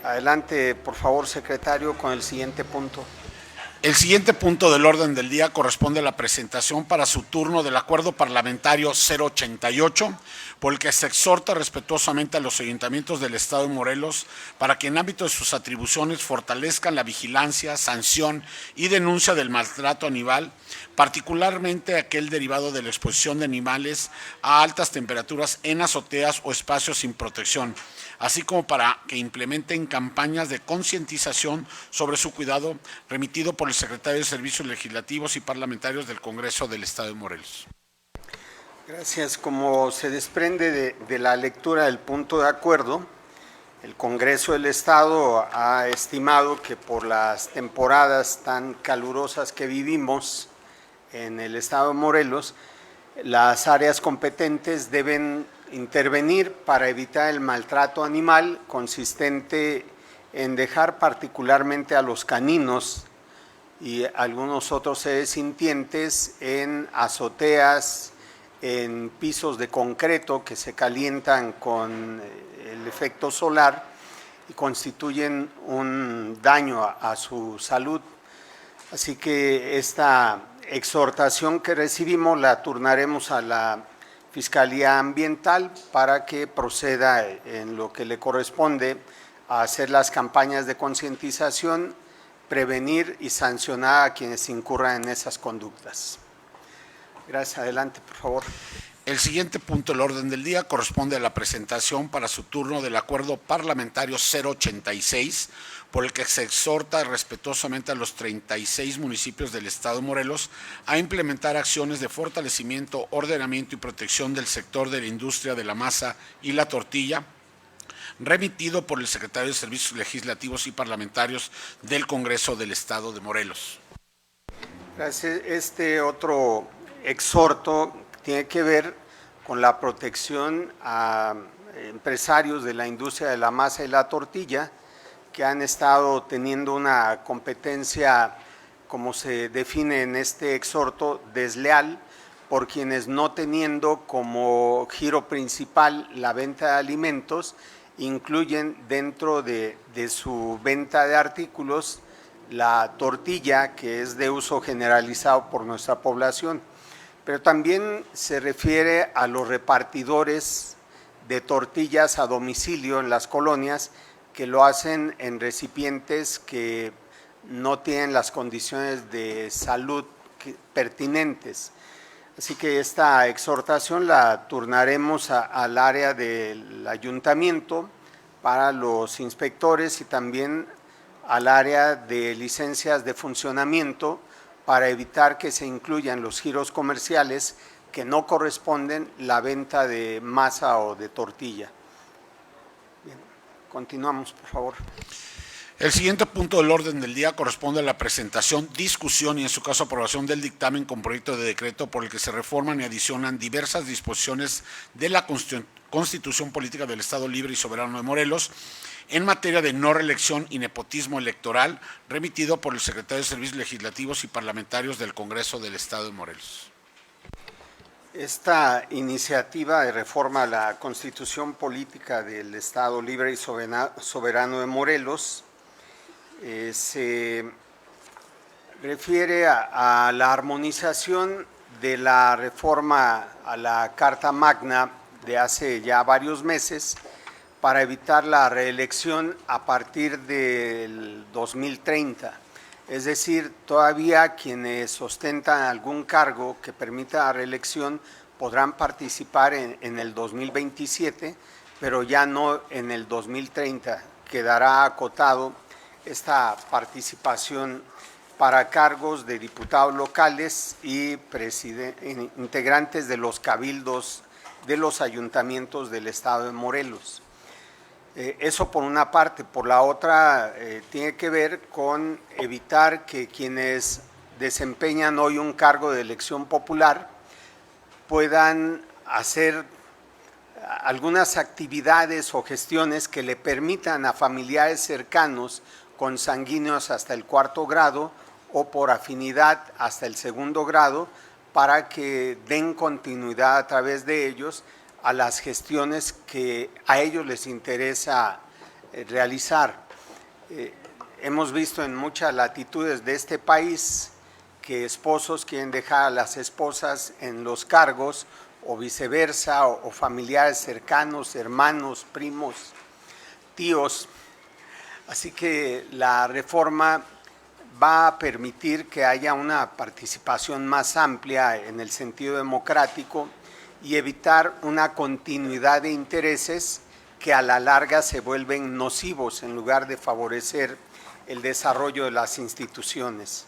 Adelante, por favor, secretario, con el siguiente punto. El siguiente punto del orden del día corresponde a la presentación para su turno del Acuerdo Parlamentario 088, por el que se exhorta respetuosamente a los ayuntamientos del Estado de Morelos para que en ámbito de sus atribuciones fortalezcan la vigilancia, sanción y denuncia del maltrato animal, particularmente aquel derivado de la exposición de animales a altas temperaturas en azoteas o espacios sin protección, así como para que implementen campañas de concientización sobre su cuidado, remitido por el secretario de Servicios Legislativos y Parlamentarios del Congreso del Estado de Morelos. Gracias. Como se desprende de la lectura del punto de acuerdo, el Congreso del Estado ha estimado que por las temporadas tan calurosas que vivimos en el Estado de Morelos, las áreas competentes deben intervenir para evitar el maltrato animal consistente en dejar particularmente a los caninos y algunos otros seres sintientes en azoteas, en pisos de concreto que se calientan con el efecto solar y constituyen un daño a su salud. Así que esta exhortación que recibimos la turnaremos a la Fiscalía Ambiental para que proceda en lo que le corresponde a hacer las campañas de concientización, prevenir y sancionar a quienes incurran en esas conductas. Gracias. Adelante, por favor. El siguiente punto del orden del día corresponde a la presentación para su turno del Acuerdo Parlamentario 086, por el que se exhorta respetuosamente a los 36 municipios del Estado de Morelos a implementar acciones de fortalecimiento, ordenamiento y protección del sector de la industria de la masa y la tortilla, remitido por el Secretario de Servicios Legislativos y Parlamentarios del Congreso del Estado de Morelos. Gracias. Este otro exhorto tiene que ver con la protección a empresarios de la industria de la masa y la tortilla que han estado teniendo una competencia, como se define en este exhorto, desleal, por quienes no teniendo como giro principal la venta de alimentos, incluyen dentro de su venta de artículos la tortilla, que es de uso generalizado por nuestra población, pero también se refiere a los repartidores de tortillas a domicilio en las colonias que lo hacen en recipientes que no tienen las condiciones de salud pertinentes. Así que esta exhortación la turnaremos al área del ayuntamiento para los inspectores y también al área de licencias de funcionamiento para evitar que se incluyan los giros comerciales que no corresponden la venta de masa o de tortilla. Bien, continuamos, por favor. El siguiente punto del orden del día corresponde a la presentación, discusión y en su caso aprobación del dictamen con proyecto de decreto por el que se reforman y adicionan diversas disposiciones de la Constitución Política del Estado Libre y Soberano de Morelos en materia de no reelección y nepotismo electoral, remitido por el Secretario de Servicios Legislativos y Parlamentarios del Congreso del Estado de Morelos. Esta iniciativa de reforma a la Constitución Política del Estado Libre y Soberano de Morelos se refiere a la armonización de la reforma a la Carta Magna de hace ya varios meses para evitar la reelección a partir del 2030. Es decir, todavía quienes ostentan algún cargo que permita la reelección podrán participar en el 2027, pero ya no en el 2030. Quedará acotado esta participación para cargos de diputados locales y integrantes de los cabildos de los ayuntamientos del Estado de Morelos. Eso por una parte. Por la otra, tiene que ver con evitar que quienes desempeñan hoy un cargo de elección popular puedan hacer algunas actividades o gestiones que le permitan a familiares cercanos consanguíneos hasta el 4º grado o por afinidad hasta el 2º grado para que den continuidad a través de ellos a las gestiones que a ellos les interesa realizar. Hemos visto en muchas latitudes de este país que esposos quieren dejar a las esposas en los cargos o viceversa, o familiares cercanos, hermanos, primos, tíos. Así que la reforma va a permitir que haya una participación más amplia en el sentido democrático y evitar una continuidad de intereses que a la larga se vuelven nocivos en lugar de favorecer el desarrollo de las instituciones.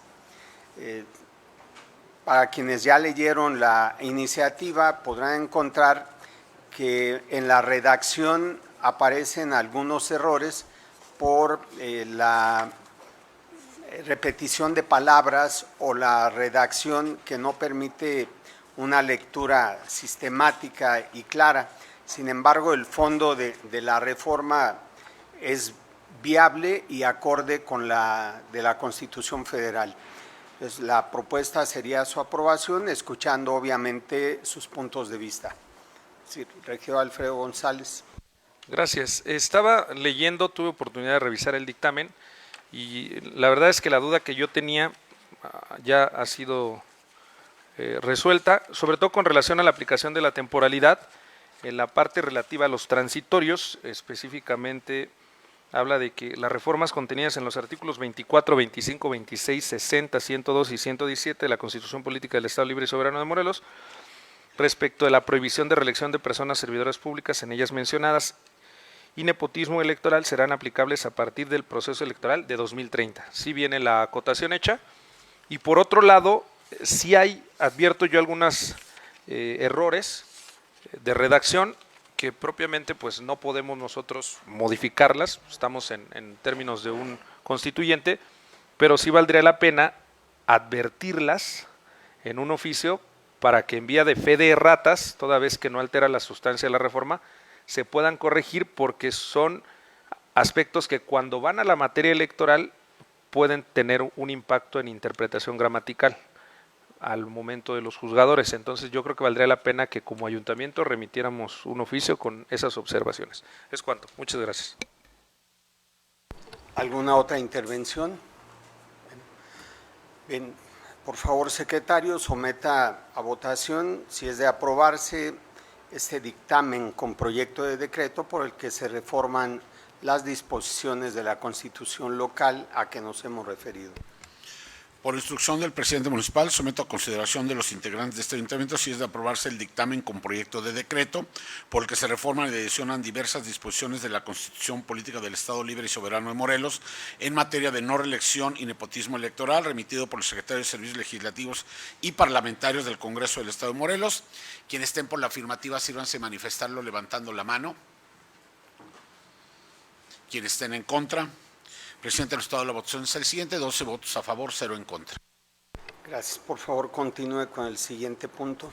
Para quienes ya leyeron la iniciativa podrán encontrar que en la redacción aparecen algunos errores por la repetición de palabras o la redacción que no permite una lectura sistemática y clara. Sin embargo, el fondo de la reforma es viable y acorde con la de la Constitución Federal. Entonces, la propuesta sería su aprobación, escuchando obviamente sus puntos de vista. Sí, regidor Alfredo González. Gracias. Estaba leyendo, tuve oportunidad de revisar el dictamen y la verdad es que la duda que yo tenía ya ha sido resuelta, sobre todo con relación a la aplicación de la temporalidad. En la parte relativa a los transitorios, específicamente habla de que las reformas contenidas en los artículos 24, 25, 26, 60, 102 y 117 de la Constitución Política del Estado Libre y Soberano de Morelos, respecto de la prohibición de reelección de personas servidoras públicas en ellas mencionadas y nepotismo electoral, serán aplicables a partir del proceso electoral de 2030. Sí viene la acotación hecha. Y por otro lado, sí advierto yo algunos errores de redacción que propiamente pues no podemos nosotros modificarlas, estamos en términos de un constituyente, pero sí valdría la pena advertirlas en un oficio para que en vía de fe de erratas, toda vez que no altera la sustancia de la reforma, se puedan corregir, porque son aspectos que cuando van a la materia electoral pueden tener un impacto en interpretación gramatical al momento de los juzgadores. Entonces yo creo que valdría la pena que como ayuntamiento remitiéramos un oficio con esas observaciones. Es cuanto. Muchas gracias. ¿Alguna otra intervención? Bien, por favor, secretario, someta a votación, si es de aprobarse, este dictamen con proyecto de decreto por el que se reforman las disposiciones de la Constitución local a que nos hemos referido. Por instrucción del presidente municipal, someto a consideración de los integrantes de este ayuntamiento si es de aprobarse el dictamen con proyecto de decreto por el que se reforman y adicionan diversas disposiciones de la Constitución Política del Estado Libre y Soberano de Morelos en materia de no reelección y nepotismo electoral, remitido por el secretario de Servicios Legislativos y Parlamentarios del Congreso del Estado de Morelos. Quienes estén por la afirmativa, sírvanse manifestarlo levantando la mano. Quienes estén en contra. Presidente, el resultado de la votación es el siguiente: 12 votos a favor, 0 en contra. Gracias. Por favor, continúe con el siguiente punto.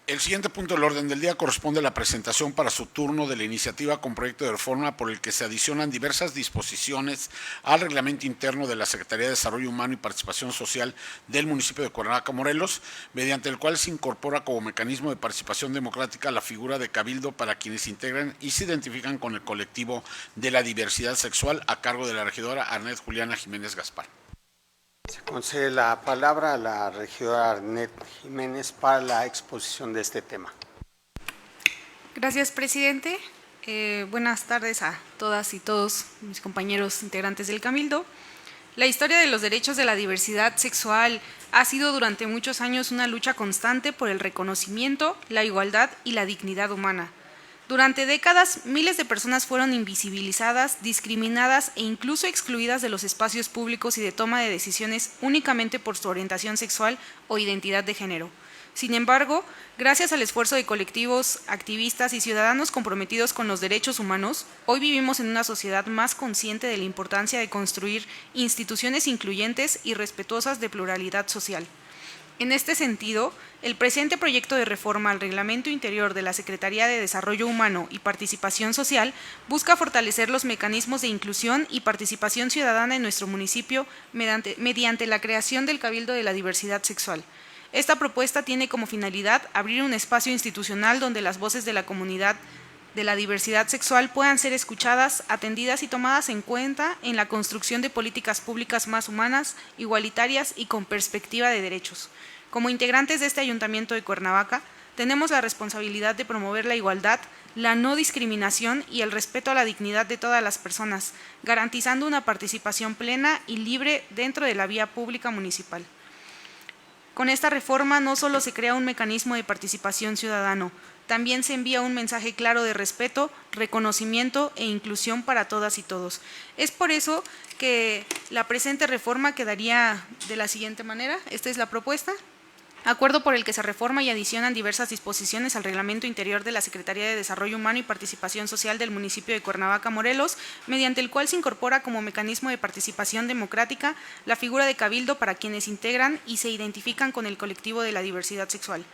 El siguiente punto del orden del día corresponde a la presentación para su turno de la iniciativa con proyecto de reforma por el que se adicionan diversas disposiciones al reglamento interno de la Secretaría de Desarrollo Humano y Participación Social del municipio de Cuernavaca, Morelos, mediante el cual se incorpora como mecanismo de participación democrática la figura de cabildo para quienes se integran y se identifican con el colectivo de la diversidad sexual, a cargo de la regidora Arnet Juliana Jiménez Gaspar. Se concede la palabra a la regidora Arnet Jiménez para la exposición de este tema. Gracias, presidente. Buenas tardes a todas y todos mis compañeros integrantes del Cabildo. La historia de los derechos de la diversidad sexual ha sido durante muchos años una lucha constante por el reconocimiento, la igualdad y la dignidad humana. Durante décadas, miles de personas fueron invisibilizadas, discriminadas e incluso excluidas de los espacios públicos y de toma de decisiones únicamente por su orientación sexual o identidad de género. Sin embargo, gracias al esfuerzo de colectivos, activistas y ciudadanos comprometidos con los derechos humanos, hoy vivimos en una sociedad más consciente de la importancia de construir instituciones incluyentes y respetuosas de pluralidad social. En este sentido, el presente proyecto de reforma al Reglamento Interior de la Secretaría de Desarrollo Humano y Participación Social busca fortalecer los mecanismos de inclusión y participación ciudadana en nuestro municipio mediante la creación del Cabildo de la Diversidad Sexual. Esta propuesta tiene como finalidad abrir un espacio institucional donde las voces de la comunidad de la diversidad sexual puedan ser escuchadas, atendidas y tomadas en cuenta en la construcción de políticas públicas más humanas, igualitarias y con perspectiva de derechos. Como integrantes de este Ayuntamiento de Cuernavaca, tenemos la responsabilidad de promover la igualdad, la no discriminación y el respeto a la dignidad de todas las personas, garantizando una participación plena y libre dentro de la vía pública municipal. Con esta reforma no solo se crea un mecanismo de participación ciudadano, también se envía un mensaje claro de respeto, reconocimiento e inclusión para todas y todos. Es por eso que la presente reforma quedaría de la siguiente manera. Esta es la propuesta. Acuerdo por el que se reforma y adicionan diversas disposiciones al Reglamento Interior de la Secretaría de Desarrollo Humano y Participación Social del municipio de Cuernavaca, Morelos, mediante el cual se incorpora como mecanismo de participación democrática la figura de cabildo para quienes integran y se identifican con el colectivo de la diversidad sexual.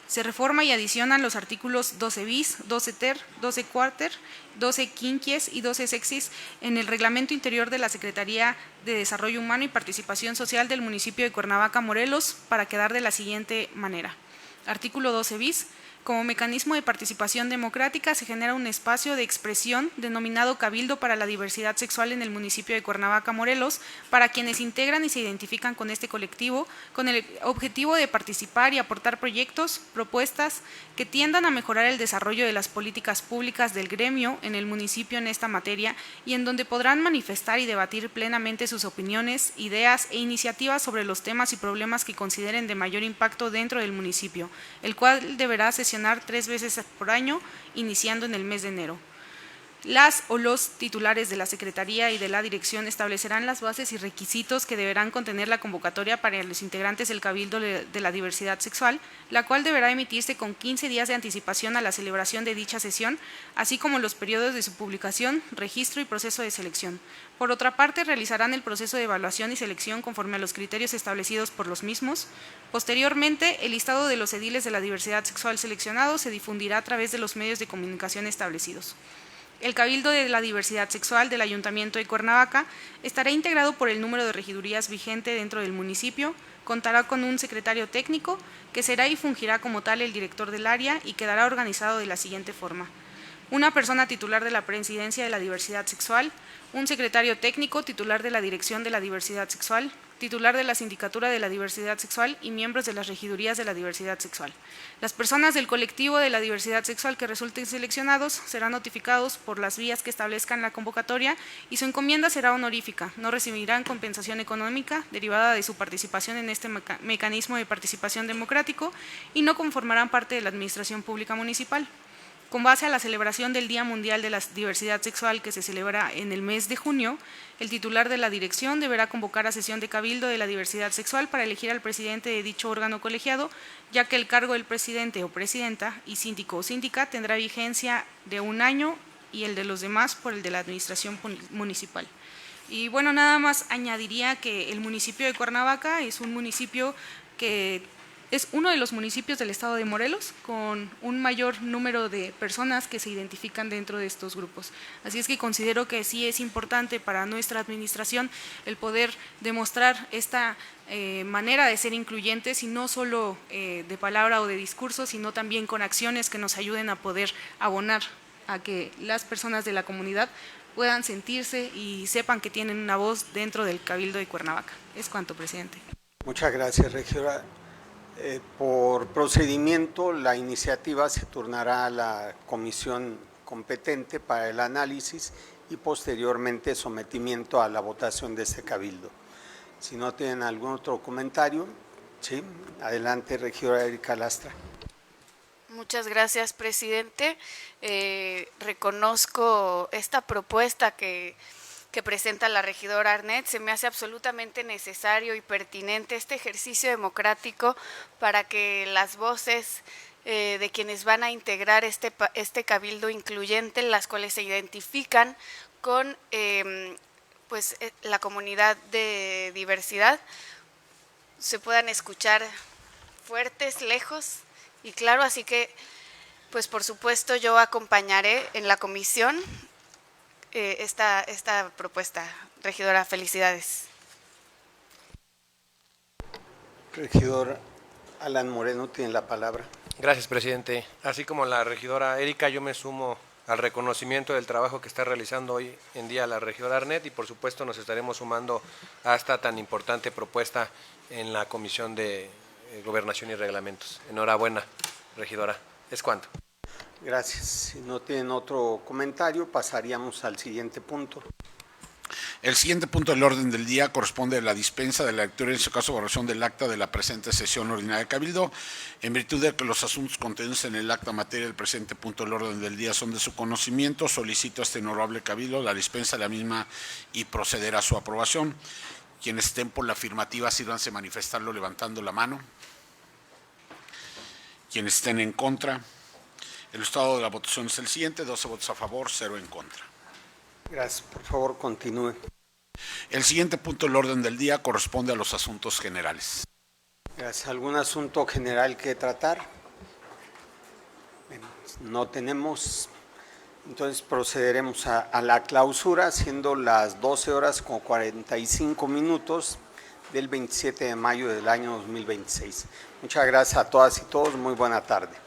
Se reforma y adicionan los artículos 12 bis, 12 ter, 12 cuarter, 12 quinquies y 12 sexis en el Reglamento Interior de la Secretaría de Desarrollo Humano y Participación Social del municipio de Cuernavaca, Morelos, para quedar de la siguiente manera. Artículo 12 bis. Como mecanismo de participación democrática se genera un espacio de expresión denominado Cabildo para la Diversidad Sexual en el municipio de Cuernavaca, Morelos, para quienes integran y se identifican con este colectivo, con el objetivo de participar y aportar proyectos, propuestas que tiendan a mejorar el desarrollo de las políticas públicas del gremio en el municipio en esta materia y en donde podrán manifestar y debatir plenamente sus opiniones, ideas e iniciativas sobre los temas y problemas que consideren de mayor impacto dentro del municipio, el cual deberá sesionar 3 veces por año, iniciando en el mes de enero. Las o los titulares de la Secretaría y de la Dirección establecerán las bases y requisitos que deberán contener la convocatoria para los integrantes del Cabildo de la Diversidad Sexual, la cual deberá emitirse con 15 días de anticipación a la celebración de dicha sesión, así como los periodos de su publicación, registro y proceso de selección. Por otra parte, realizarán el proceso de evaluación y selección conforme a los criterios establecidos por los mismos. Posteriormente, el listado de los ediles de la diversidad sexual seleccionados se difundirá a través de los medios de comunicación establecidos. El Cabildo de la Diversidad Sexual del Ayuntamiento de Cuernavaca estará integrado por el número de regidurías vigente dentro del municipio, contará con un secretario técnico que será y fungirá como tal el director del área y quedará organizado de la siguiente forma: una persona titular de la Presidencia de la Diversidad Sexual, un secretario técnico titular de la Dirección de la Diversidad Sexual, titular de la Sindicatura de la Diversidad Sexual y miembros de las regidurías de la diversidad sexual. Las personas del colectivo de la diversidad sexual que resulten seleccionados serán notificados por las vías que establezcan la convocatoria y su encomienda será honorífica. No recibirán compensación económica derivada de su participación en este mecanismo de participación democrático y no conformarán parte de la administración pública municipal. Con base a la celebración del Día Mundial de la Diversidad Sexual que se celebra en el mes de junio, el titular de la dirección deberá convocar a sesión de Cabildo de la Diversidad Sexual para elegir al presidente de dicho órgano colegiado, ya que el cargo del presidente o presidenta y síndico o síndica tendrá vigencia de 1 año y el de los demás por el de la administración municipal. Y bueno, nada más añadiría que el municipio de Cuernavaca es un municipio que es uno de los municipios del estado de Morelos con un mayor número de personas que se identifican dentro de estos grupos. Así es que considero que sí es importante para nuestra administración el poder demostrar esta manera de ser incluyentes y no solo de palabra o de discurso, sino también con acciones que nos ayuden a poder abonar a que las personas de la comunidad puedan sentirse y sepan que tienen una voz dentro del Cabildo de Cuernavaca. Es cuanto, presidente. Muchas gracias, regidora. Por procedimiento, la iniciativa se turnará a la comisión competente para el análisis y posteriormente sometimiento a la votación de este cabildo. Si no tienen algún otro comentario, sí, adelante, regidora Erika Lastra. Muchas gracias, presidente. Reconozco esta propuesta que presenta la regidora Arnett. Se me hace absolutamente necesario y pertinente este ejercicio democrático para que las voces de quienes van a integrar este cabildo incluyente, las cuales se identifican con la comunidad de diversidad, se puedan escuchar fuertes, lejos y claro. Así que, pues por supuesto, yo acompañaré en la comisión esta propuesta. Regidora, felicidades. Regidor Alan Moreno tiene la palabra. Gracias, presidente. Así como la regidora Erika, yo me sumo al reconocimiento del trabajo que está realizando hoy en día la regidora Arnett y por supuesto nos estaremos sumando a esta tan importante propuesta en la Comisión de Gobernación y Reglamentos. Enhorabuena, regidora. Es cuanto. Gracias. Si no tienen otro comentario, pasaríamos al siguiente punto. El siguiente punto del orden del día corresponde a la dispensa de la lectura y en su caso evaluación del acta de la presente sesión ordinaria de Cabildo. En virtud de que los asuntos contenidos en el acta materia del presente punto del orden del día son de su conocimiento, solicito a este honorable Cabildo la dispensa de la misma y proceder a su aprobación. Quienes estén por la afirmativa, sírvanse manifestarlo levantando la mano. Quienes estén en contra. El estado de la votación es el siguiente: 12 votos a favor, 0 en contra. Gracias. Por favor, continúe. El siguiente punto del orden del día corresponde a los asuntos generales. Gracias. ¿Algún asunto general que tratar? No tenemos. Entonces procederemos a la clausura, siendo las 12:45 del 27 de mayo del año 2026. Muchas gracias a todas y todos. Muy buena tarde.